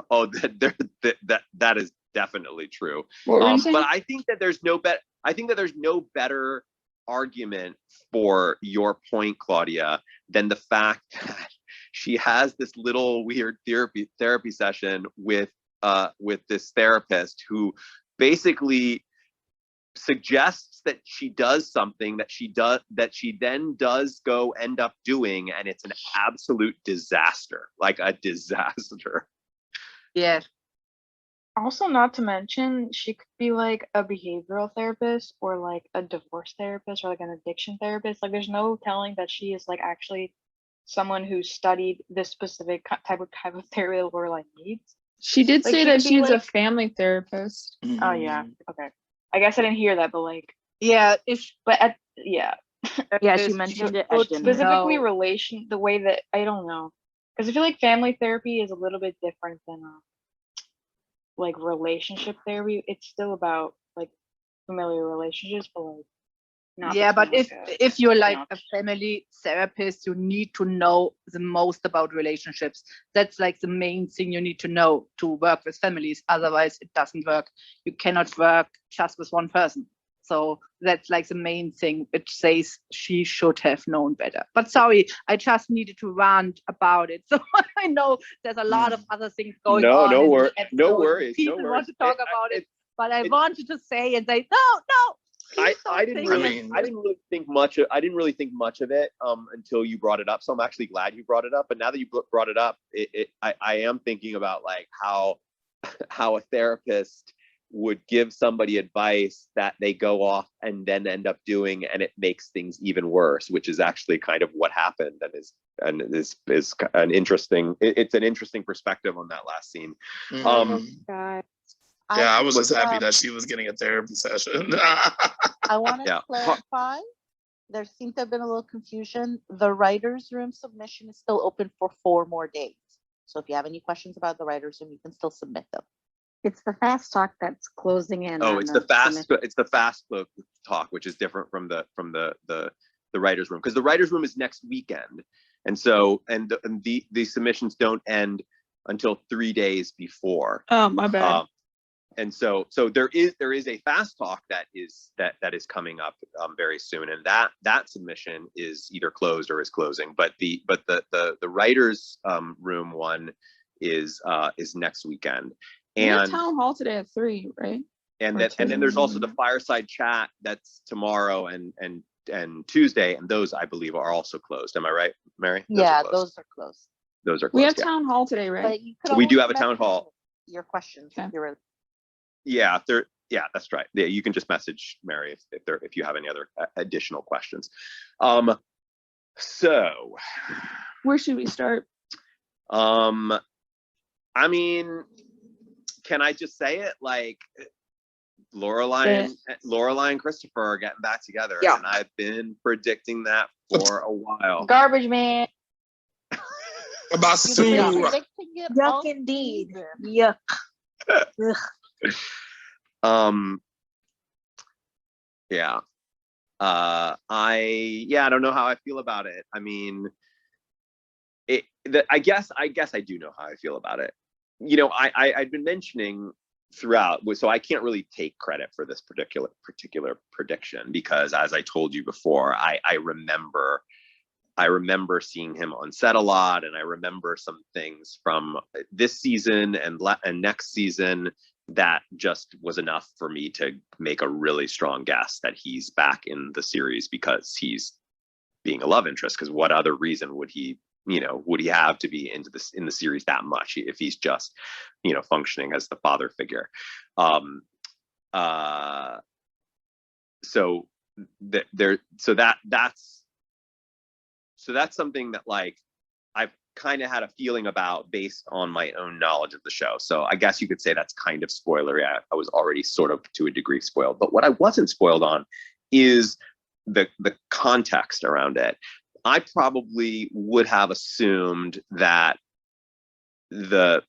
Oh, that is definitely true. What were you saying? But I think that there's no better argument for your point, Claudia, than the fact that she has this little weird therapy session with this therapist who basically suggests that she does something that she then does go end up doing, and it's an absolute disaster, like a disaster. Yeah. Also, not to mention, she could be like a behavioral therapist or like a divorce therapist or like an addiction therapist. Like, there's no telling that she is like actually someone who studied this specific type of therapy that Lorelai needs. She did Like, say she that could be, she's a like- family therapist. Oh yeah, okay. I guess I didn't hear that, but like, Yeah, yeah. Yeah, she mentioned it. Well, at dinner. specifically the way that I don't know, because I feel like family therapy is a little bit different than like relationship therapy. It's still about like familiar relationships, but like not. Yeah, but between, like, if you're like you know, a family therapist, you need to know the most about relationships. That's like the main thing you need to know to work with families. Otherwise, it doesn't work. You cannot work just with one person. So that's like the main thing. It says she should have known better. But sorry, I just needed to rant about it. So I know there's a lot of other things going on. No in the worries. episode. No worries. People No worries. want to talk about it, but I wanted to say and say no. I didn't really think much of it until you brought it up. So I'm actually glad you brought it up. But now that you brought it up, I am thinking about like how a therapist would give somebody advice that they go off and then end up doing, and it makes things even worse, which is actually kind of what happened, and is an interesting. It's an interesting perspective on that last scene. God. Yeah, I was What's just happy up? that she was getting a therapy session. I want to Yeah. clarify. There seemed to have been a little confusion. The writer's room submission is still open for 4 more days. So if you have any questions about the writer's room, you can still submit them. It's the fast talk that's closing in. Oh, on it's the fast. submission. It's the fast flow talk, which is different from the writers' room, because the writers' room is next weekend, and so the submissions don't end until 3 days before. Oh, my bad. And so there is a fast talk that is coming up very soon, and that submission is either closed or is closing. But the writers' room one is next weekend. We have And town hall today at 3, right? and Or then there's also the 2. fireside chat that's tomorrow and Tuesday, and those I believe are also closed. Am I right, Mary? Those are closed. Those are closed. We have yeah. town hall today, right? But you could We do always have a town message hall. Your questions. Okay. If you're Yeah, that's right. Yeah, you can just message Mary if you have any other additional questions. So Where should we start? I mean, can I just say it? Like, Lorelai and Christopher are getting back together, Yeah. and I've been predicting that for a while. Garbage man. About You've Sue. been predicting it all Yuck indeed. season. Yuck. Yeah. I don't know how I feel about it. I mean, I guess I do know how I feel about it. You know, I've been mentioning throughout, so I can't really take credit for this particular prediction, because as I told you before, I remember seeing him on set a lot, and I remember some things from this season and next season that just was enough for me to make a really strong guess that he's back in the series because he's being a love interest. Because what other reason would he have to be in the series that much if he's just, functioning as the father figure? So that's something that, like, I've kind of had a feeling about based on my own knowledge of the show. So I guess you could say that's kind of spoilery. I was already sort of to a degree spoiled, but what I wasn't spoiled on is the context around it. I probably would have assumed that the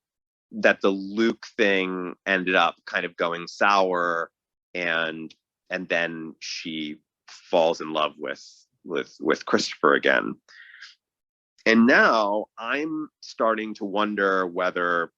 Luke thing ended up kind of going sour, and then she falls in love with Christopher again. And now I'm starting to wonder whether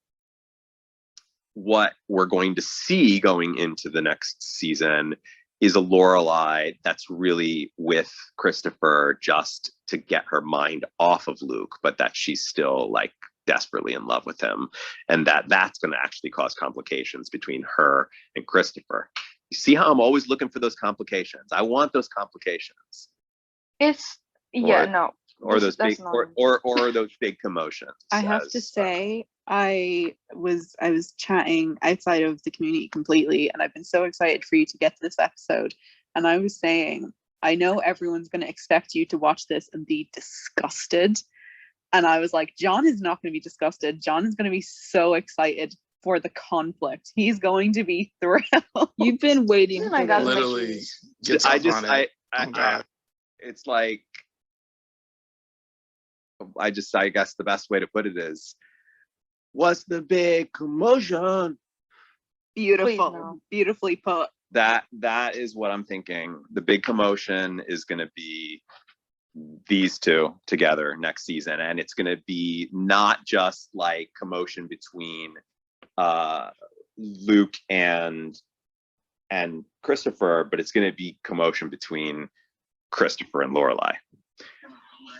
what we're going to see going into the next season is a Lorelai that's really with Christopher just to get her mind off of Luke, but that she's still, like, desperately in love with him, and that's going to actually cause complications between her and Christopher. You see how I'm always looking for those complications? I want those complications. It's Or those big or those big commotions. I have to say, I was chatting outside of the community completely, and I've been so excited for you to get to this episode. And I was saying, I know everyone's going to expect you to watch this and be disgusted. And I was like, John is not going to be disgusted. John is going to be so excited for the conflict. He's going to be thrilled. You've been waiting Oh for my God, this. Literally gets off on it. Oh, God. It's like, I guess the best way to put it is, what's the big commotion? Beautiful. no. Beautifully put. That is what I'm thinking. The big commotion is going to be these two together next season, and it's going to be not just like commotion between Luke and Christopher, but it's going to be commotion between Christopher and Lorelai.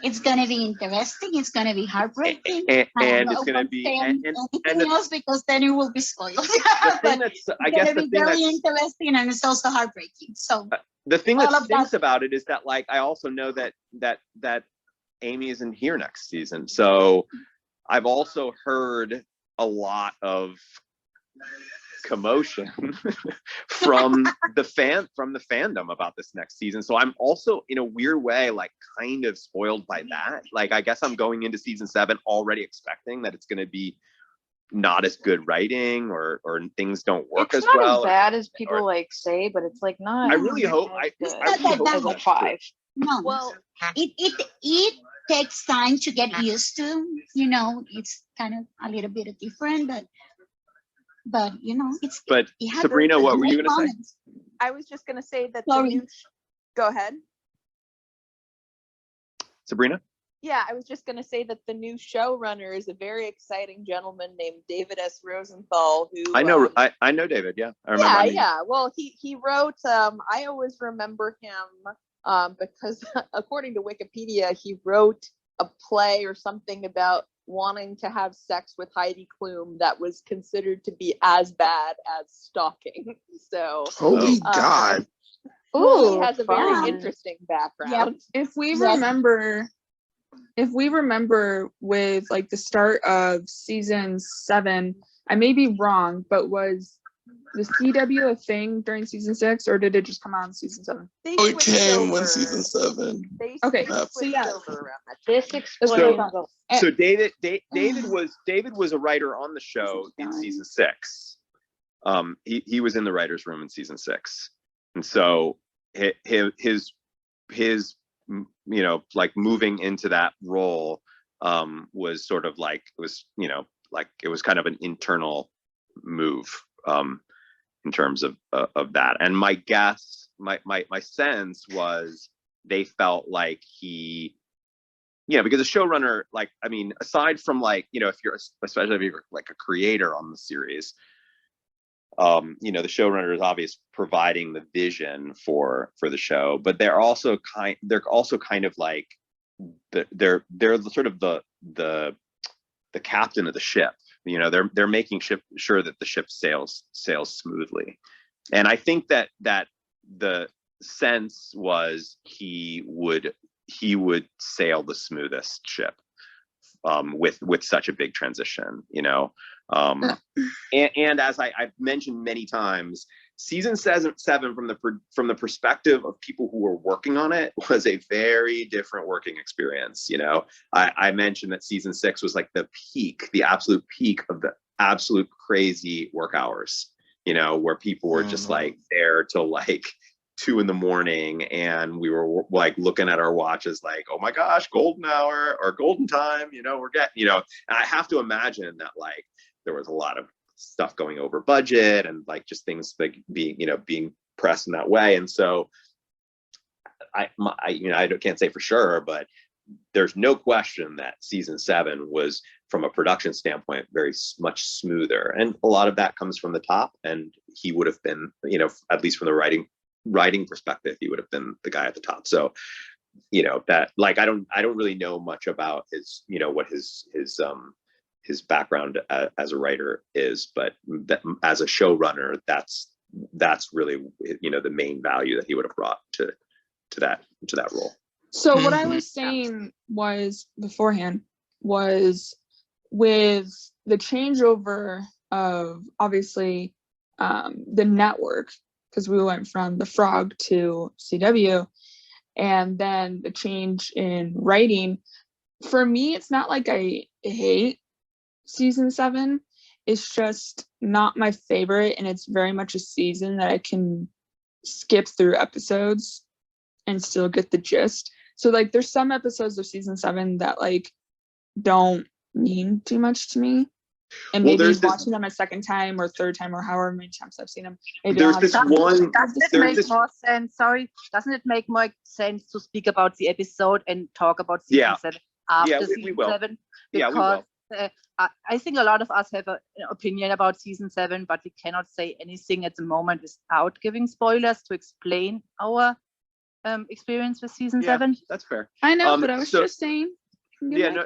It's gonna be interesting. It's gonna be heartbreaking. And I don't it's know going to if be I'll say anything else because then it will be spoiled. the thing But that's, I it's guess gonna the be thing very that's interesting, and it's also heartbreaking. So the thing all that of stinks that- about it is that, like, I also know that Amy isn't here next season. So I've also heard a lot of commotion from the fandom about this next season. So I'm also in a weird way like kind of spoiled by that. Like I guess I'm going into season 7 already expecting that it's going to be not as good writing or things don't work It's as not well. as bad as people like say, but it's like not. I really hope as good It's not that as a bad. 5. No, Well, it takes time to get used to. You know, it's kind of a little bit different, but you know, But it has Sabrina, what were you great going to say? moments. I was just gonna say that the Sorry. new. Go ahead. Sabrina? Yeah, I was just gonna say that the new showrunner is a very exciting gentleman named David S. Rosenthal, who I know I know David, yeah. I remember. yeah, I mean, yeah. Well, he wrote. I always remember him because according to Wikipedia, he wrote a play or something about wanting to have sex with Heidi Klum that was considered to be as bad as stalking. So, Holy God. well, he has a very fun. interesting background. If we Yes. remember with like the start of season 7, I may be wrong, but was the CW a thing during season 6 or did it just come out in season 7? They Oh, it switched came when over. season 7. Okay, They so switched yeah. over around that. This what I explains thought. the so David was a writer on the show in season 6. He was in the writer's room in season 6. And so his you know, like moving into that role was sort of like it was, you know, like it was kind of an internal move in terms of that. And my guess, my sense was they felt like he, you know, because a showrunner, like, I mean, aside from like, you know, if you're, especially if you're like a creator on the series, you know, the showrunner is obviously providing the vision for the show, but they're also kind of like they're sort of the captain of the ship. You know, they're making sure that the ship sails smoothly. And I think that the sense was he would sail the smoothest ship with such a big transition, you know. And as I've mentioned many times, season 7 from the perspective of people who were working on it was a very different working experience. You know, I mentioned that season 6 was like the absolute peak of the absolute crazy work hours, you know, where people were just like there till like 2 a.m, and we were like looking at our watches like, oh my gosh, golden hour or golden time, you know, we're getting, you know. And I have to imagine that like there was a lot of stuff going over budget and like just things like being pressed in that way. And so I can't say for sure, but there's no question that season 7 was, from a production standpoint, very much smoother. And a lot of that comes from the top, and he would have been, you know, at least from the writing perspective, he would have been the guy at the top. So, you know, that like I don't really know much about his, you know, what his background as a writer is, but as a showrunner, that's really, you know, the main value that he would have brought to that role. So what I was saying was beforehand was with the changeover of obviously the network, because we went from the Frog to CW, and then the change in writing. For me, it's not like I hate season 7. It's just not my favorite, and it's very much a season that I can skip through episodes and still get the gist. So like there's some episodes of season 7 that like don't mean too much to me, and Well, maybe watching them a second time or third time or however many times I've seen them, maybe There's I'll this have one- Doesn't it there's make this- more sense? Sorry, doesn't it make more sense to speak about the episode and talk about season Yeah. 7 after Yeah, we season will. 7? Yeah, we Because will. I think a lot of us have an opinion about season 7, but we cannot say anything at the moment without giving spoilers to explain our experience with season 7. That's fair. I know, but I was so- just saying. Yeah, no,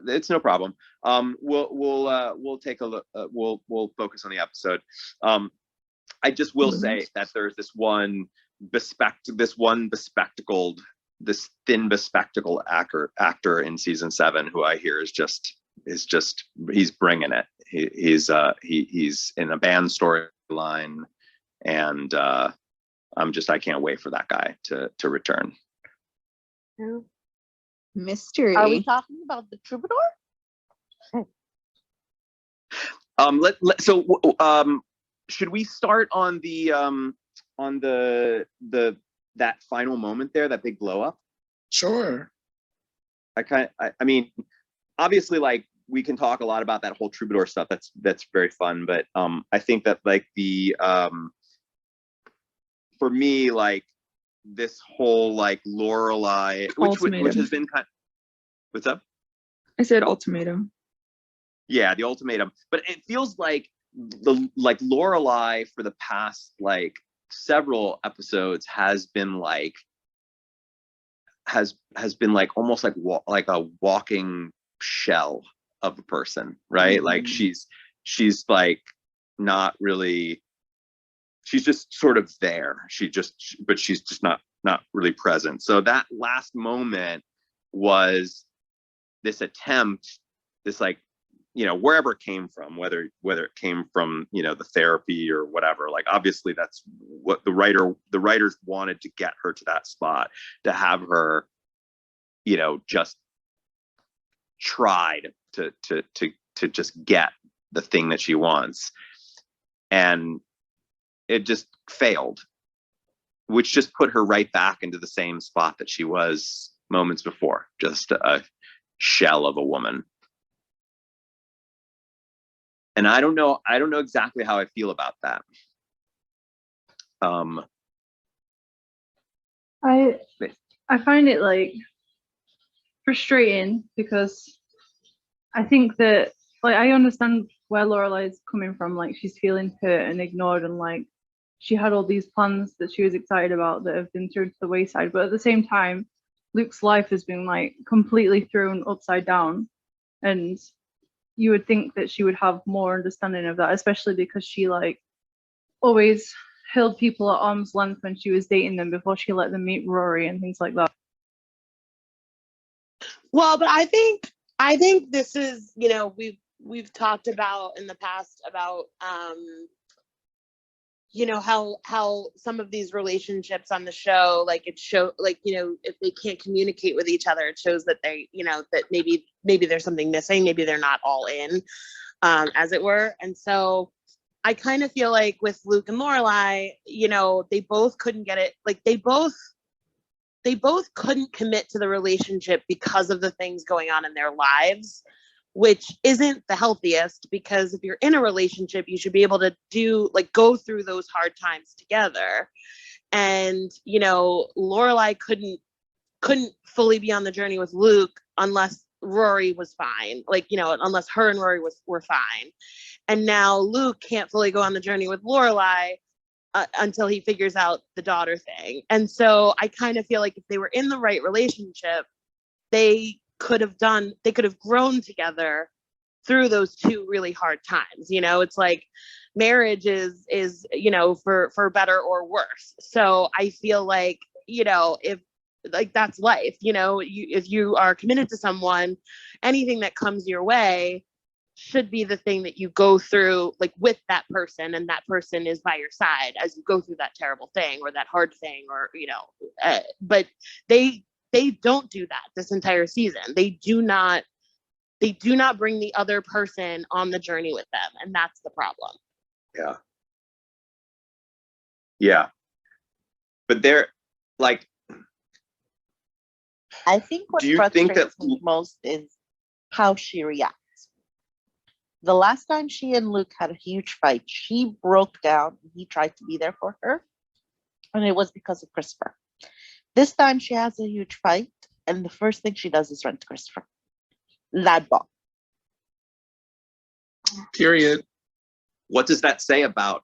it's no problem. We'll take a look. We'll focus on the episode. I just will say that there's this thin bespectacled actor in season 7 who I hear is just he's bringing it. He's in a band storyline, and I can't wait for that guy to return. Mystery. Are we talking about the troubadour? Should we start on the that final moment there, that big blow up? Sure. I mean, obviously, like, we can talk a lot about that whole troubadour stuff. That's very fun, but I think that, like, for me, like, this whole, like, Lorelai, which has been what's up? I said ultimatum. Yeah, the ultimatum. But it feels like Lorelai for the past, like, several episodes has been like almost like a walking shell of a person, right? Mm-hmm. Like she's like not really, she's just sort of there. But she's just not really present. So that last moment was this attempt, this, like, you know, wherever it came from, whether it came from, you know, the therapy or whatever, like, obviously that's what the writers wanted to get her to that spot, to have her, you know, just tried to just get the thing that she wants. And it just failed, which just put her right back into the same spot that she was moments before, just a shell of a woman. And I don't know exactly how I feel about that. I find it, like, frustrating, because I think that, like, I understand where Lorelai is coming from. Like, she's feeling hurt and ignored, and, like, she had all these plans that she was excited about that have been thrown to the wayside. But at the same time, Luke's life has been, like, completely thrown upside down, and you would think that she would have more understanding of that, especially because she, like, always held people at arm's length when she was dating them before she let them meet Rory and things like that. Well, but I think this is, you know, we've talked about in the past about you know, how some of these relationships on the show, like, it show, like, you know, if they can't communicate with each other, it shows that they, you know, that maybe there's something missing, maybe they're not all in, as it were. And so I kind of feel like with Luke and Lorelai, you know, they both couldn't get it, like, they both couldn't commit to the relationship because of the things going on in their lives, which isn't the healthiest, because if you're in a relationship, you should be able to go through those hard times together. And, you know, Lorelai couldn't fully be on the journey with Luke unless Rory was fine, like, you know, unless her and Rory were fine. And now Luke can't fully go on the journey with Lorelai until he figures out the daughter thing. And so I kind of feel like if they were in the right relationship, they could have grown together through those two really hard times. You know, it's like marriage is, you know, for better or worse. So I feel like, you know, if, like, that's life, you know, if you are committed to someone, anything that comes your way should be the thing that you go through, like, with that person, and that person is by your side as you go through that terrible thing or that hard thing, or, you know, but they don't do that this entire season. They do not bring the other person on the journey with them, and that's the problem. Yeah. But they're, like, I think what do you think frustrates that me most is how she reacts. The last time she and Luke had a huge fight, she broke down. He tried to be there for her, and it was because of Christopher. This time she has a huge fight, and the first thing she does is run to Christopher. That bomb. Period. What does that say about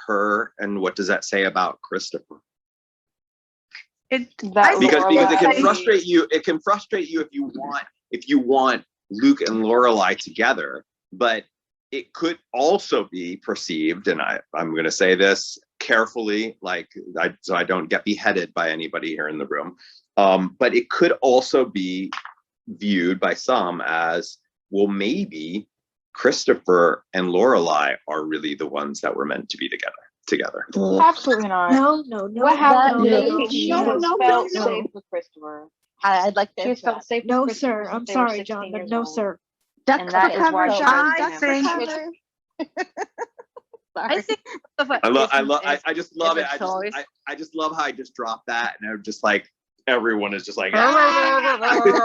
her, and what does that say about Christopher? Because it can frustrate you. It can frustrate you if you want Luke and Lorelai together, but it could also be perceived, and I'm going to say this carefully, so I don't get beheaded by anybody here in the room. But it could also be viewed by some as, well, maybe Christopher and Lorelai are really the ones that were meant to be together. Absolutely not. No. What happened? no, No, no, she no, has no, felt no. safe with Christopher. I'd like to She has answer felt that. safe with No, Christopher sir. I'm since they were sorry, John, 16 but years no, old. sir. And that is why she chose I him. think I think Christopher I just love it. I just love how I just dropped that, and I'm just like, everyone is just like, No, I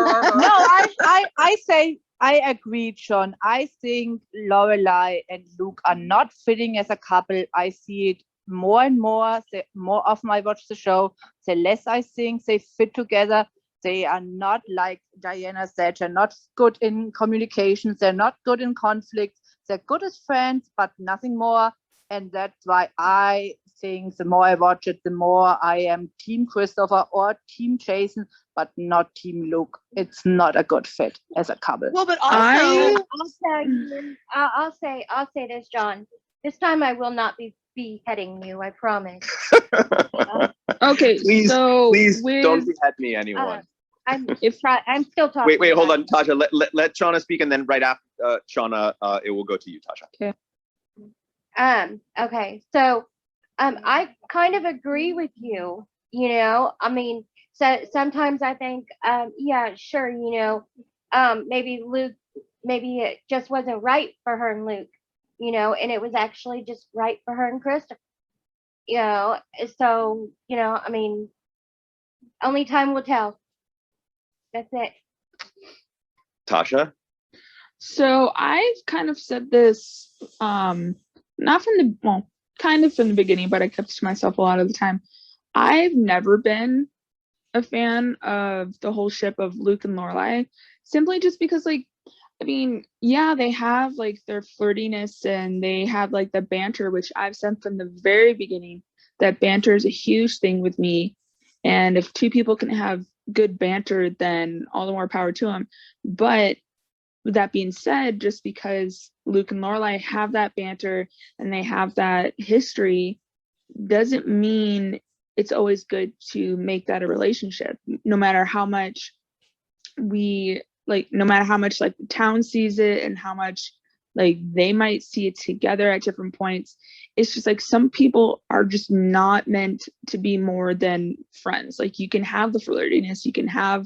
say I agree, John. I think Lorelai and Luke are not fitting as a couple. I see it more and more. The more often I watch the show, the less I think they fit together. They are not, like Diana said, they're not good in communications. They're not good in conflict. They're good as friends, but nothing more. And that's why I think the more I watch it, the more I am Team Christopher or Team Jason, but not Team Luke. It's not a good fit as a couple. Well, but I- also, I'll tell you, I'll say this, John. This time I will not be beheading you. I promise. Okay, please, so please don't with behead me, anyone. I'm still talking. Wait, hold about on, Tasha. Let Shauna speak, and then right after Shauna, it will go to you, Tasha. Okay. Okay, so I kind of agree with you. You know, I mean, so sometimes I think, yeah, sure, you know, maybe Luke, maybe it just wasn't right for her and Luke, you know, and it was actually just right for her and Christopher. You know, so you know, I mean, only time will tell. That's it. Tasha? So I've kind of said this, not from the, well, kind of from the beginning, but I kept it to myself a lot of the time. I've never been a fan of the whole ship of Luke and Lorelai, simply just because, like, I mean, yeah, they have like their flirtiness and they have like the banter, which I've said from the very beginning that banter is a huge thing with me. And if two people can have good banter, then all the more power to them. But with that being said, just because Luke and Lorelai have that banter and they have that history doesn't mean it's always good to make that a relationship. No matter how much we like, no matter how much like the town sees it and how much like they might see it together at different points, it's just like some people are just not meant to be more than friends. Like you can have the flirtiness, you can have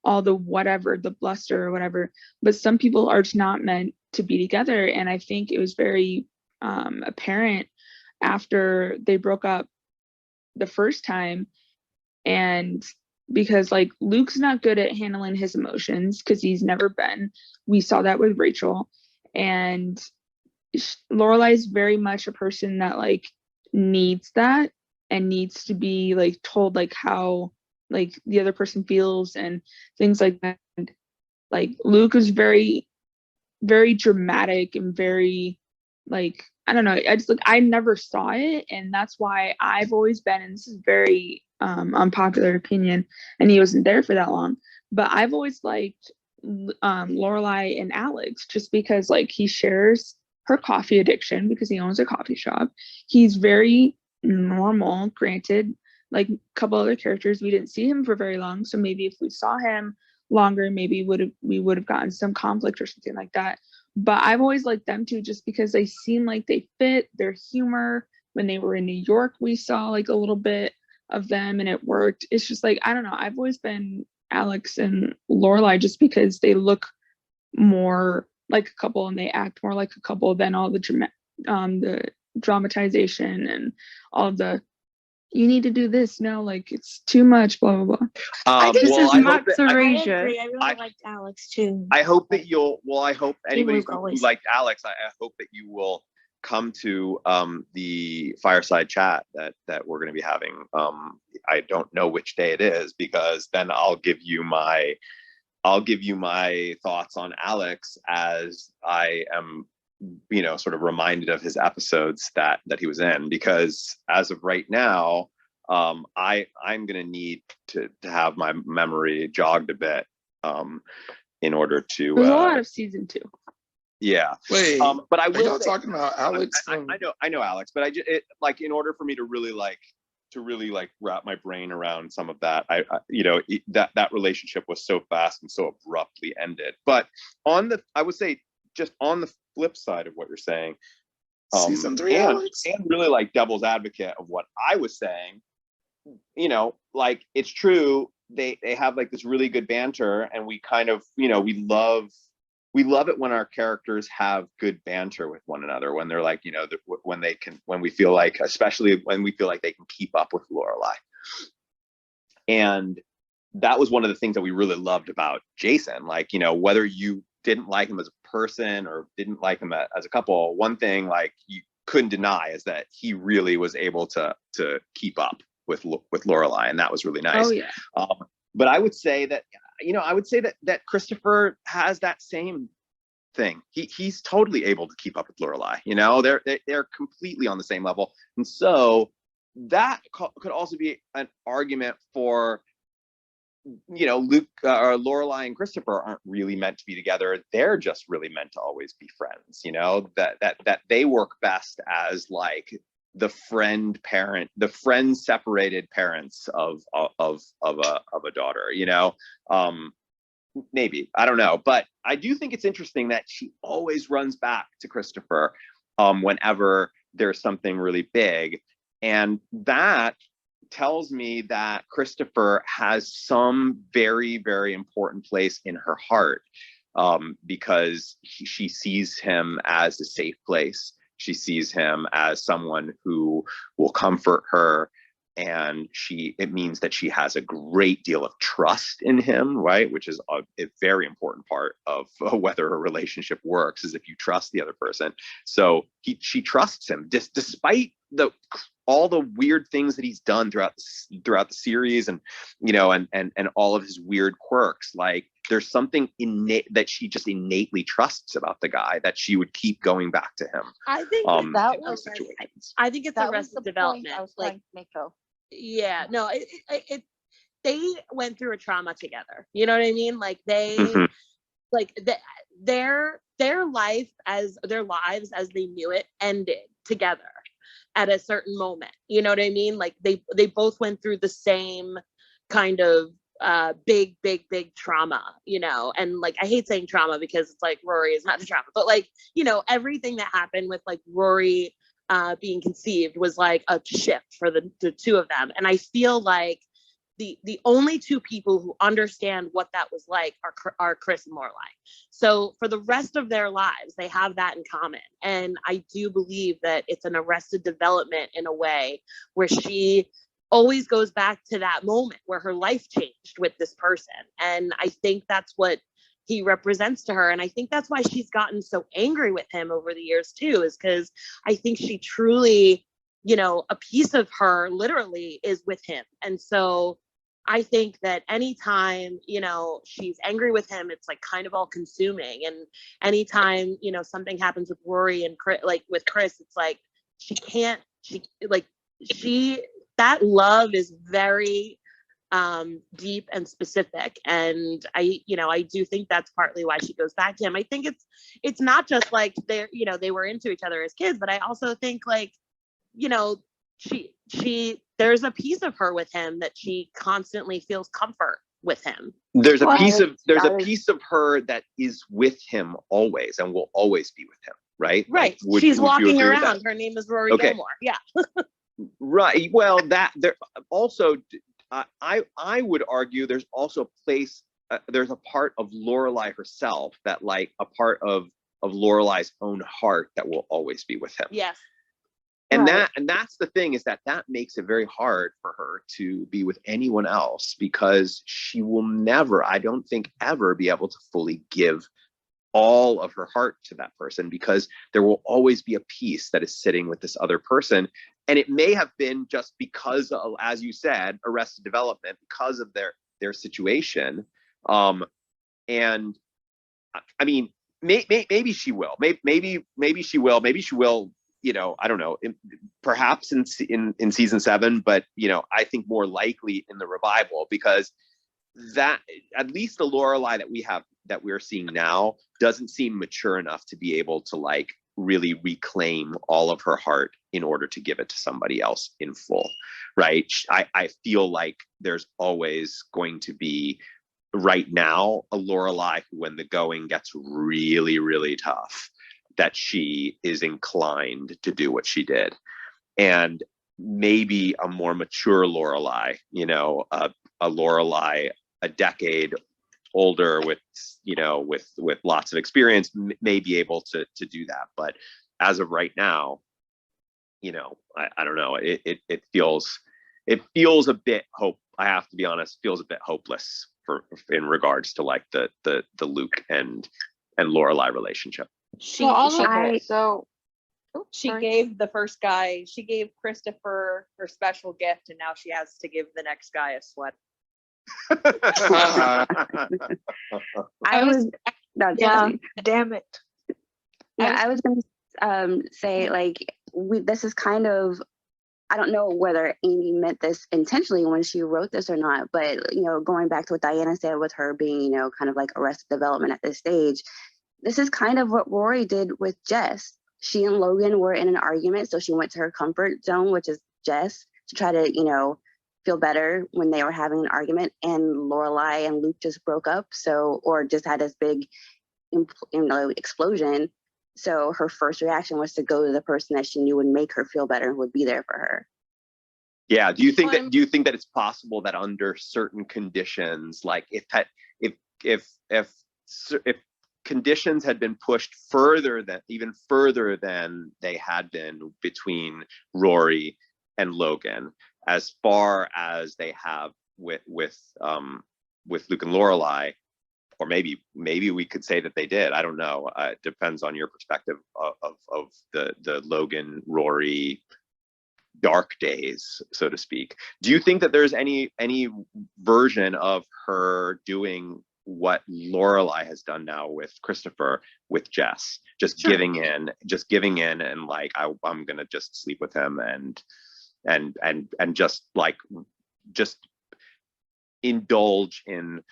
all the whatever, the bluster or whatever, but some people are just not meant to be together. And I think it was very apparent after they broke up the first time. And because like Luke's not good at handling his emotions because he's never been. We saw that with Rachel. And Lorelai's very much a person that like needs that and needs to be like told like how like the other person feels and things like that. And, like Luke is very, very dramatic and very like, I don't know. I just like I never saw it, and that's why I've always been. And this is very unpopular opinion, and he wasn't there for that long. But I've always liked Lorelai and Alex just because like he shares her coffee addiction because he owns a coffee shop. He's very normal. Granted, like a couple other characters, we didn't see him for very long, so maybe if we saw him longer, maybe we would have gotten some conflict or something like that. But I've always liked them too, just because they seem like they fit their humor. When they were in New York, we saw like a little bit of them and it worked. It's just like, I don't know. I've always been Alex and Lorelai just because they look more like a couple and they act more like a couple than all the dramatization and all the, you need to do this. No, like it's too much, blah, blah, blah. I I really liked Alex too. I hope that I hope anybody Luke who always. liked Alex, I hope that you will come to the fireside chat that we're going to be having. I don't know which day it is because then I'll give you my thoughts on Alex as I am, you know, sort of reminded of his episodes that he was in, because as of right now, I'm going to need to have my memory jogged a bit in order to There's a lot of season 2. Yeah. Wait, but I are will y'all say, talking about Alex? I know Alex, but like in order for me to really like to really like wrap my brain around some of that. That relationship was so fast and so abruptly ended. But I would say just on the flip side of what you're saying, Season 3, and Alex. really like devil's advocate of what I was saying, like it's true. They have like this really good banter, and we kind of, we love it when our characters have good banter with one another, when they're like, when we feel like, especially when we feel like they can keep up with Lorelai. And that was one of the things that we really loved about Jason. Like, whether you didn't like him as a person or didn't like him as a couple, one thing like you couldn't deny is that he really was able to keep up with Lorelai, and that was really nice. Oh yeah. But I would say that, that Christopher has that same thing. He's totally able to keep up with Lorelai. They're completely on the same level, and so that could also be an argument for, Luke or Lorelai and Christopher aren't really meant to be together. They're just really meant to always be friends. That they work best as like the friend separated parents of a daughter. Maybe, I don't know, but I do think it's interesting that she always runs back to Christopher whenever there's something really big, and that tells me that Christopher has some very, very important place in her heart, because she sees him as a safe place. She sees him as someone who will comfort her, and it means that she has a great deal of trust in him, right? Which is a very important part of whether a relationship works, is if you trust the other person. So she trusts him, despite all the weird things that he's done throughout the series, and and all of his weird quirks. Like, there's something innate that she just innately trusts about the guy, that she would keep going back to him. I think that in was- those situations. I think it's That was Arrested the point Development. I was Like, trying to make though. yeah, no, they went through a trauma together. You know what I mean? Like Mhm. their lives as they knew it ended together at a certain moment. You know what I mean? Like they both went through the same kind of big trauma, and like I hate saying trauma because it's like Rory is not a trauma, but like, everything that happened with like Rory being conceived was like a shift for the two of them. And I feel like the only two people who understand what that was like are Chris and Lorelai. So for the rest of their lives, they have that in common. And I do believe that it's an Arrested Development in a way, where she always goes back to that moment where her life changed with this person. And I think that's what he represents to her. And I think that's why she's gotten so angry with him over the years too, is because I think she truly, a piece of her literally is with him. And so I think that anytime, she's angry with him, it's like kind of all consuming. And anytime, something happens with Rory and Chris, like with Chris, it's like, that love is very deep and specific. And I do think that's partly why she goes back to him. I think it's not just like they were into each other as kids, but I also think like, she there's a piece of her with him that she constantly feels comfort with him. There's a piece of her that is with him always and will always be with him, right? Right. Like, She's would you walking agree with around. that? Her name is Rory Okay. Gilmore. Yeah. Right. Well, that there also, I would argue there's also a place, there's a part of Lorelai herself that, like, a part of Lorelai's own heart that will always be with him. Yes. And Right. that's the thing, is that makes it very hard for her to be with anyone else, because she will never, I don't think ever, be able to fully give all of her heart to that person, because there will always be a piece that is sitting with this other person. And it may have been just because of, as you said, Arrested Development, because of their situation. And I mean, maybe she will. Maybe she will. Maybe she will. I don't know. Perhaps in season 7, but I think more likely in the revival, because that, at least the Lorelai that we're seeing now, doesn't seem mature enough to be able to, like, really reclaim all of her heart in order to give it to somebody else in full, right? I feel like there's always going to be, right now, a Lorelai who, when the going gets really, really tough, that she is inclined to do what she did. And maybe a more mature Lorelai, you know, a Lorelai a decade older with, you know, with lots of experience may be able to do that. But as of right now, you know, I don't know, it feels a bit I have to be honest, feels a bit hopeless in regards to like the Luke and Lorelai relationship. She gave the first guy, she gave Christopher her special gift, and now she has to give the next guy a sweater. I was Yeah, damn it. yeah, I was gonna say like this is kind of, I don't know whether Amy meant this intentionally when she wrote this or not, but you know, going back to what Diana said with her being, you know, kind of like Arrested Development at this stage, this is kind of what Rory did with Jess. She and Logan were in an argument, so she went to her comfort zone, which is Jess, to try to, you know, feel better when they were having an argument. And Lorelai and Luke just broke up, or just had this big, you know, explosion. So her first reaction was to go to the person that she knew would make her feel better and would be there for her. Yeah. Do you think that it's possible that under certain conditions, like if conditions had been pushed even further than they had been between Rory and Logan, as far as they have with Luke and Lorelai, or maybe we could say that they did. I don't know. It depends on your perspective of the Logan Rory dark days, so to speak. Do you think that there's any version of her doing what Lorelai has done now with Christopher, with Jess, just giving in, and like I'm gonna just sleep with him and just indulge in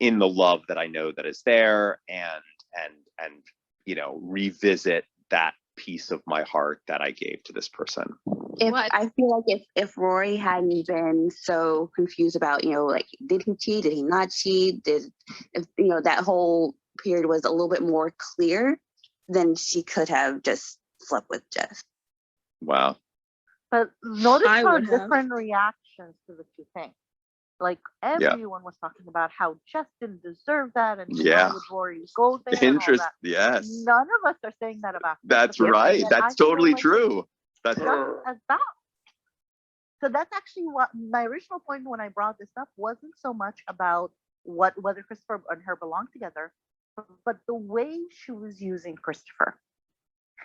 the love that I know that is there, and you know, revisit that piece of my heart that I gave to this person. I feel like if Rory hadn't been so confused about, you know, like, did he cheat? Did he not cheat? If you know, that whole period was a little bit more clear, then she could have just slept with Jess. Wow. But notice I how would have. different reactions to the two things. Like everyone was talking about how Jess didn't deserve that, and why would Rory go there? Interest. Yes. None of us are saying that about. That's right. That's totally true. That's as that. So that's actually what my original point when I brought this up wasn't so much about whether Christopher and her belonged together, but the way she was using Christopher.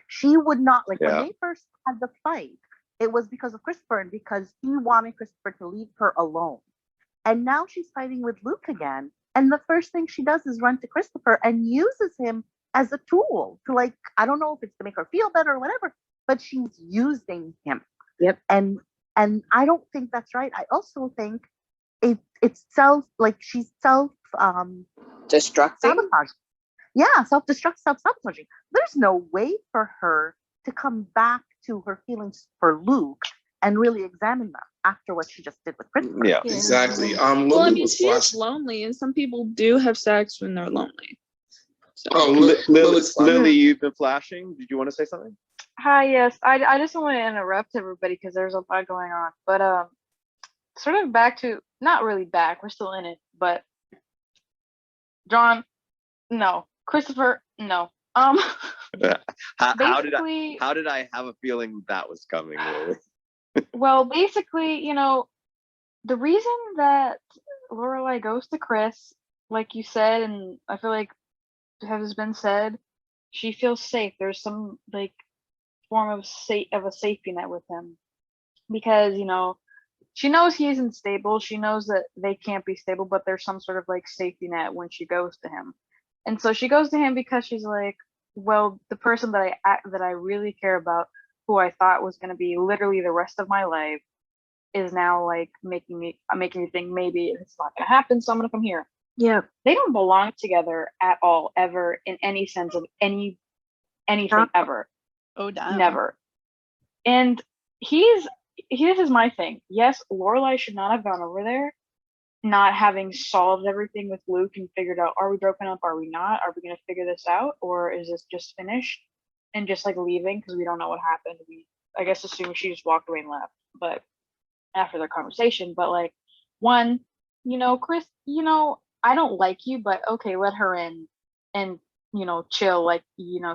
She would not, like, when they first had the fight, it was because of Christopher and because he wanted Christopher to leave her alone. And now she's fighting with Luke again. And the first thing she does is run to Christopher and uses him as a tool to, like, I don't know if it's to make her feel better or whatever, but she's using him. Yep. And I don't think that's right. I also think it's she's destructing. Yeah, self-sabotaging. There's no way for her to come back to her feelings for Luke and really examine them after what she just did with Christopher. Yeah, exactly. Well, I Lily mean, was she is flashing. lonely, and some people do have sex when they're lonely. So. Lily, you've been flashing. Did you want to say something? Hi, yes. I just don't want to interrupt everybody because there's a lot going on. But sort of back to, not really back, we're still in it, but John, no. Christopher, no. How did I have a feeling that was coming, Lily? Well, basically, you know, the reason that Lorelai goes to Chris, like you said, and I feel like has been said, she feels safe. There's some like form of a safety net with him, because you know she knows he isn't stable. She knows that they can't be stable, but there's some sort of like safety net when she goes to him, and so she goes to him because she's like, well, the person that I really care about, who I thought was going to be literally the rest of my life, is now like making me think maybe it's not going to happen, so I'm going to come here. Yeah, they don't belong together at all, ever, in any sense of any anything ever. Oh, damn. Never. And this is my thing. Yes, Lorelai should not have gone over there, not having solved everything with Luke and figured out, are we broken up? Are we not? Are we going to figure this out? Or is this just finished? And just like leaving because we don't know what happened. We, I guess, assume she just walked away and left. But after their conversation, but like, one, Chris, I don't like you, but okay, let her in and, chill like,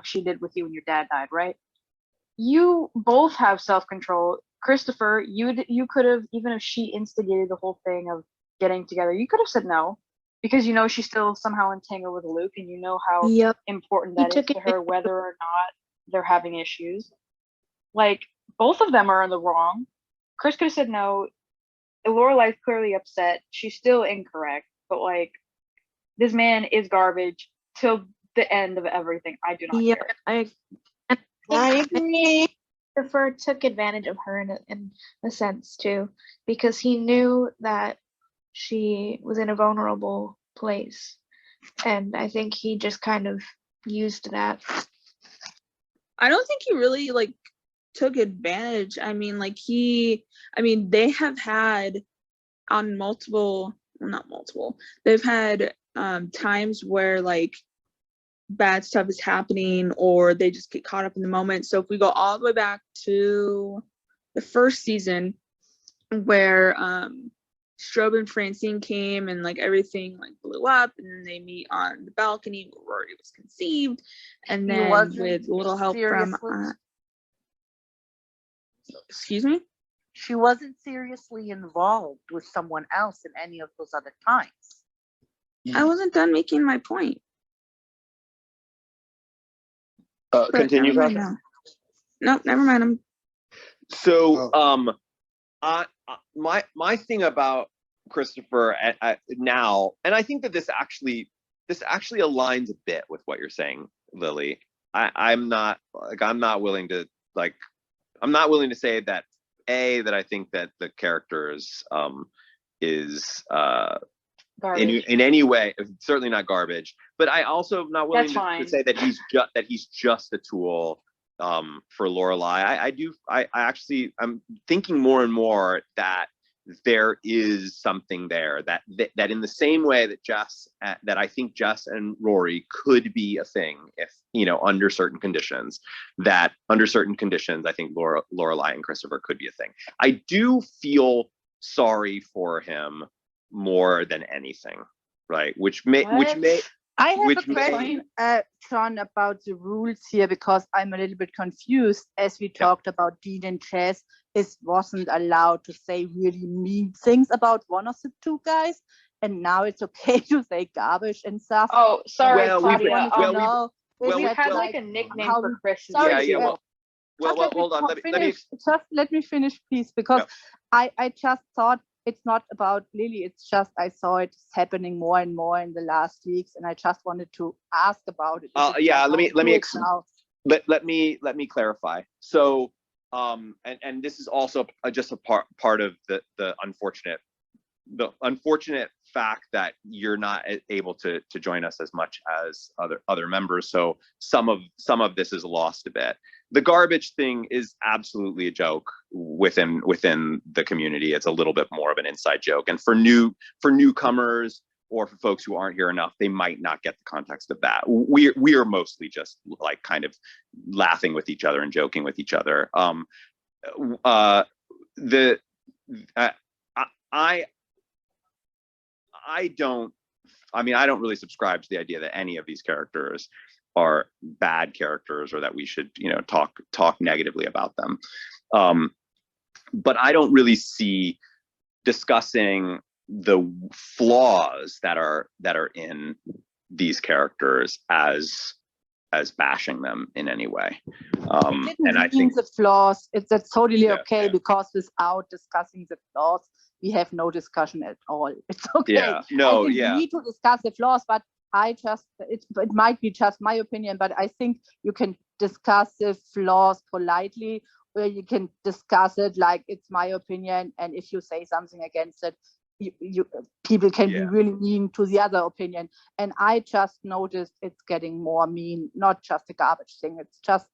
she did with you when your dad died, right? You both have self-control. Christopher, you could have, even if she instigated the whole thing of getting together, you could have said no, because she's still somehow entangled with Luke, and you know how important that is to her, whether or not they're having issues. Like, both of them are in the wrong. Chris could have said no. Lorelai's clearly upset. She's still incorrect, but like, this man is garbage till the end of everything. I do not care. I agree. Christopher took advantage of her in a sense too, because he knew that she was in a vulnerable place, and I think he just kind of used that. I don't think he really like took advantage. I mean, they have had on they've had times where like bad stuff is happening, or they just get caught up in the moment. So if we go all the way back to the first season, where Strobe and Francine came and like everything like blew up, and then they meet on the balcony where Rory was conceived, and then with little help from excuse me? She wasn't seriously involved with someone else in any of those other times. I wasn't done making my point. Continue, never mind Tasha. now. Nope, never mind. So, my thing about Christopher now, and I think that this actually aligns a bit with what you're saying, Lily. I'm not willing to say that that I think that the character is in any way certainly not garbage, but I also am not willing to say that he's just a tool for Lorelai. I'm thinking more and more that there is something there that in the same way that I think Jess and Rory could be a thing if under certain conditions, I think Lorelai and Christopher could be a thing. I do feel sorry for him more than anything, right? I have a question, John, about the rules here, because I'm a little bit confused. As we talked about Dean and Jess, wasn't allowed to say really mean things about one of the two guys, and now it's okay to say garbage and stuff. Oh, sorry, Claudia. We had like a nickname for Chris. Hold on. Let me finish, please, because I just thought it's not about Lily. It's just I saw it happening more and more in the last weeks, and I just wanted to ask about it. Let me clarify. So, and this is also just a part of the unfortunate fact that you're not able to join us as much as other members. So some of this is lost a bit. The garbage thing is absolutely a joke within the community. It's a little bit more of an inside joke, and for newcomers or for folks who aren't here enough, they might not get the context of that. We are mostly just like kind of laughing with each other and joking with each other. I don't really subscribe to the idea that any of these characters are bad characters or that we should, talk negatively about them. But I don't really see discussing the flaws that are in these characters as bashing them in any way. And I think the flaws, that's totally okay, because without discussing the flaws, we have no discussion at all. It's okay. We need to discuss the flaws, but it might be just my opinion, but I think you can discuss the flaws politely, where you can discuss it like it's my opinion, and if you say something against it, people can be Yeah. really mean to the other opinion. And I just noticed it's getting more mean, not just a garbage thing. It's just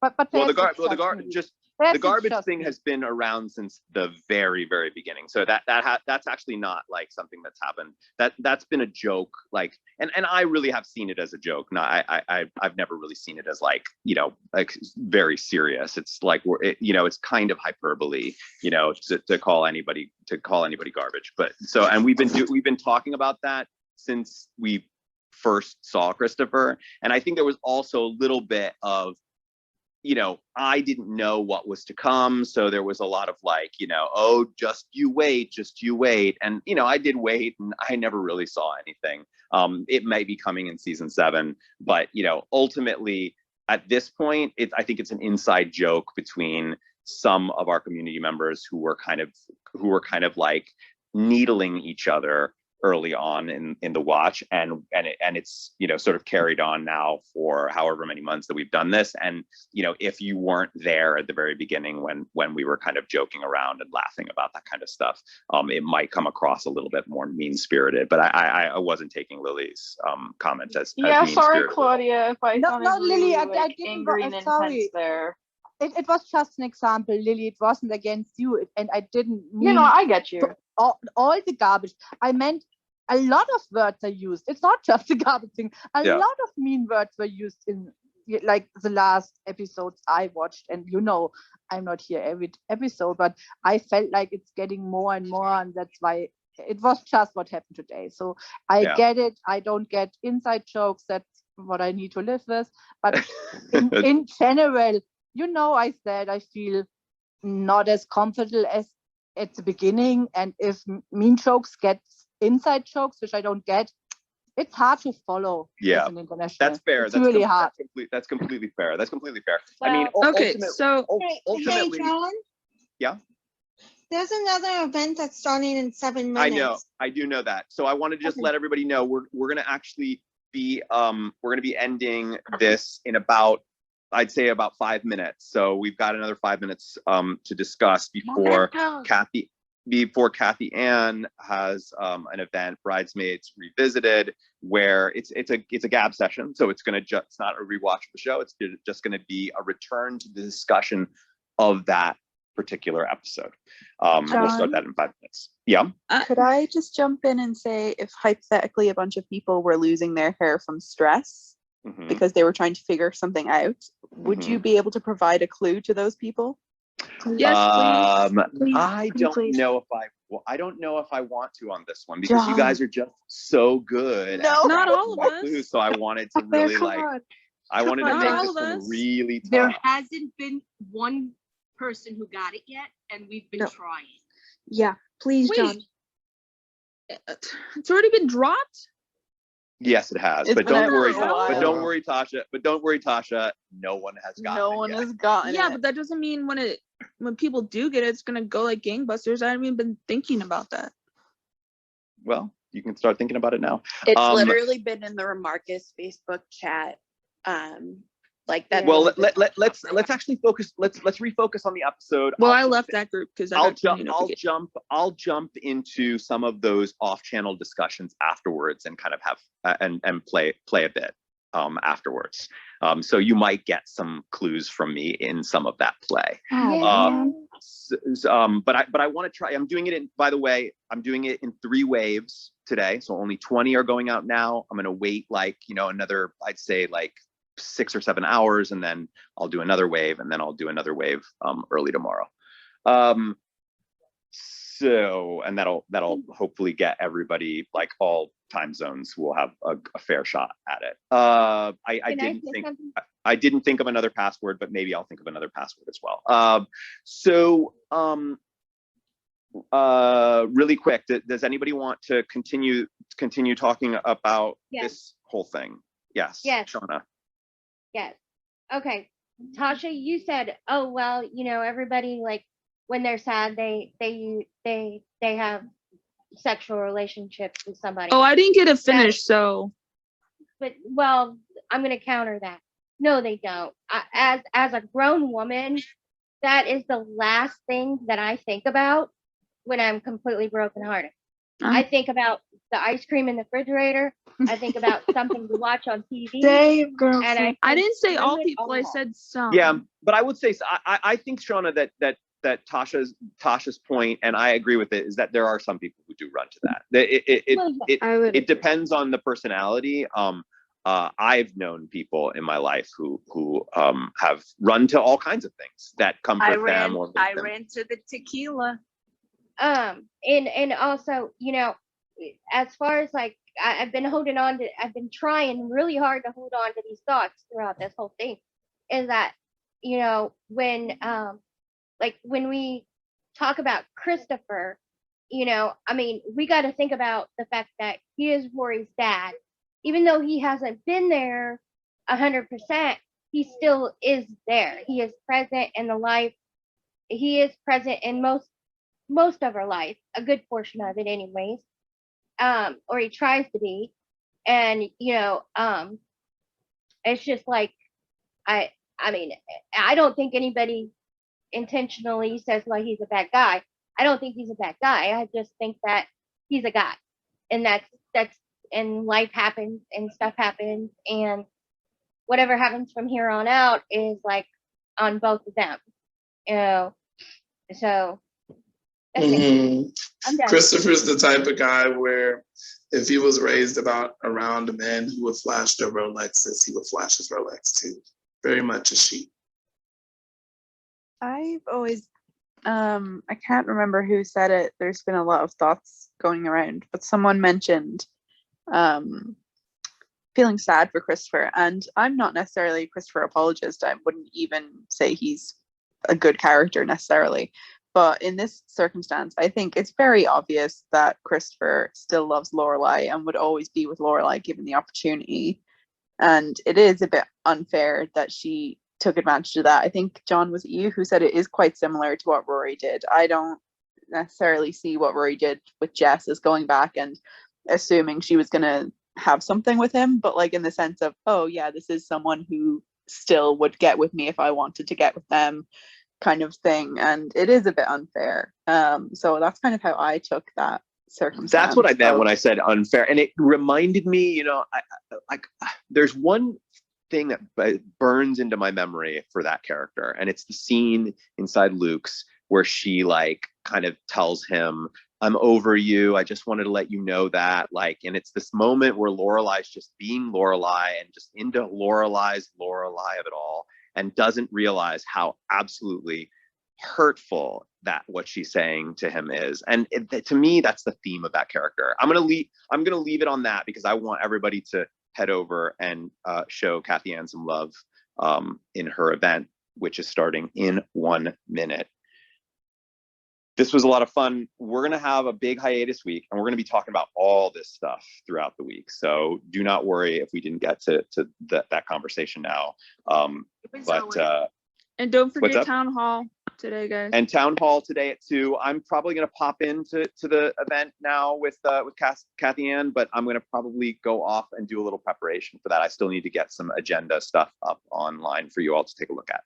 but Well, the perhaps it's just me. Perhaps it's garbage just thing me. has been around since the very, very beginning. So that's actually not like something that's happened. That's been a joke. Like, and I really have seen it as a joke. No, I've never really seen it as like, you know, like very serious. It's like it's kind of hyperbole, you know, to call anybody garbage. But so, and we've been talking about that since we first saw Christopher, and I think there was also a little bit of, you know, I didn't know what was to come. So there was a lot of like, you know, oh, just you wait. And, you know, I did wait and I never really saw anything. It may be coming in season 7, but, you know, ultimately at this point, I think it's an inside joke between some of our community members who were kind of like needling each other early on in the watch, and it's, you know, sort of carried on now for however many months that we've done this. And, you know, if you weren't there at the very beginning when we were kind of joking around and laughing about that kind of stuff, it might come across a little bit more mean-spirited. But I wasn't taking Lily's comment as Yeah, sorry, mean-spirited. Claudia, if I No, sounded no, Lily, really, I like, didn't. angry and intense Sorry. there. It was just an example, Lily. It wasn't against you, and I didn't mean You know, I get you. all the garbage. I meant a lot of words are used. It's not just the garbage thing. A Yeah. lot of mean words were used in like the last episodes I watched. And you know, I'm not here every episode, but I felt like it's getting more and more, and that's why it was just what happened today. So I get it. I don't get inside jokes. That's what I need to live with. But in general, you know, I said I feel not as comfortable as at the beginning, and if mean jokes get inside jokes, which I don't get, it's hard to follow. Yeah, as an international. that's fair. It's really hard. That's completely fair. I mean, Okay, ultimately, Hey, ultimately, John, yeah. there's another event that's starting in 7 minutes. I know, I do know that. So I want to just let everybody know we're gonna actually be ending this in about, I'd say about 5 minutes. So we've got another 5 minutes to discuss before Kathy Ann has an event, Bridesmaids Revisited, where it's a gab session. So it's not a rewatch of the show. It's just gonna be a return to the discussion of that particular episode. We'll start that in 5 minutes. Yeah. Could I just jump in and say, if hypothetically a bunch of people were losing their hair from stress because they were trying to figure something out, would you be able to provide a clue to those people? Yes, please. I don't know if I want to on this one, because you guys are just so good. No, at not finding all of my us. clues, so I wanted to really I wanted to Not make all this of one us. really tough. There hasn't been one person who got it yet, and we've been trying. Yeah, please, Wait. John. It's already been dropped? Yes, it has. It's But been don't out for worry. a while. But don't worry, Tasha. No one has gotten No it one yet. has gotten Yeah, it. but that doesn't mean when people do get it, it's gonna go like gangbusters. I haven't even been thinking about that. Well, you can start thinking about it now. It's literally been in the Remarcus Facebook chat. Like that. Well, let's actually focus. Let's refocus on the episode. Well, I left that group because I'll jump into some of those off-channel discussions afterwards and kind of have and play a bit afterwards. So you might get some clues from me in some of that play. But I want to try. I'm doing it by the way, I'm doing it in 3 waves today. So only 20 are going out now. I'm gonna wait another, I'd say 6 or 7 hours, and then I'll do another wave, and then I'll do another wave early tomorrow. So, and that'll hopefully get everybody, all time zones, who will have a fair shot at it. I didn't think of another password, but maybe I'll think of another password as well. Really quick, does anybody want to continue talking about this whole thing? Yes. Shauna. Yes. Okay. Tasha, you said, oh, well, everybody, when they're sad, they have sexual relationships with somebody. Oh, I didn't get it finished, so. But, well, I'm going to counter that. No, they don't. As a grown woman, that is the last thing that I think about when I'm completely brokenhearted. I think about the ice cream in the refrigerator. I think about something to watch on TV. Same, girl. And I didn't say through all it people. I all. said some. Yeah, but I would say I think, Shauna, that Tasha's point, and I agree with it, is that there are some people who do run to that. It depends on the personality. I've known people in my life who have run to all kinds of things that comfort them or I make them. ran to the tequila. And also, you know, as far as like I've been trying really hard to hold on to these thoughts throughout this whole thing, is that, you know, when we talk about Christopher, you know, I mean, we got to think about the fact that he is Rory's dad. Even though he hasn't been there 100%, he still is there. He is present in the life. He is present in most of her life, a good portion of it anyways. Or he tries to be. And, you know, it's just like, I mean, I don't think anybody intentionally says, well, he's a bad guy. I don't think he's a bad guy. I just think that he's a guy. And that's and life happens and stuff happens, and whatever happens from here on out is like on both of them. You know. So that's it. I'm done. Christopher's the type of guy where if he was raised around a man who would flash their Rolexes, he would flash his Rolex too. Very much a she. I've always, I can't remember who said it. There's been a lot of thoughts going around, but someone mentioned feeling sad for Christopher. And I'm not necessarily a Christopher apologist. I wouldn't even say he's a good character necessarily. But in this circumstance, I think it's very obvious that Christopher still loves Lorelai and would always be with Lorelai given the opportunity. And it is a bit unfair that she took advantage of that. I think, John, was it you who said it is quite similar to what Rory did? I don't necessarily see what Rory did with Jess as going back and assuming she was going to have something with him, but like in the sense of, oh yeah, this is someone who still would get with me if I wanted to get with them, kind of thing. And it is a bit unfair. So that's kind of how I took that circumstance. That's what I meant when I said unfair. And it reminded me, you know, there's one thing that burns into my memory for that character, and it's the scene inside Luke's where she like kind of tells him, I'm over you. I just wanted to let you know that. Like, and it's this moment where Lorelai's just being Lorelai and just into Lorelai's Lorelai of it all, and doesn't realize how absolutely hurtful that what she's saying to him is. And to me, that's the theme of that character. I'm gonna leave it on that because I want everybody to head over and show Kathy Ann some love in her event, which is starting in 1 minute. This was a lot of fun. We're going to have a big hiatus week, and we're going to be talking about all this stuff throughout the week. So do not worry if we didn't get to that conversation now. And don't forget Town Hall today, guys. And Town Hall today at 2. I'm probably going to pop into the event now with Kathy Ann, but I'm going to probably go off and do a little preparation for that. I still need to get some agenda stuff up online for you all to take a look at.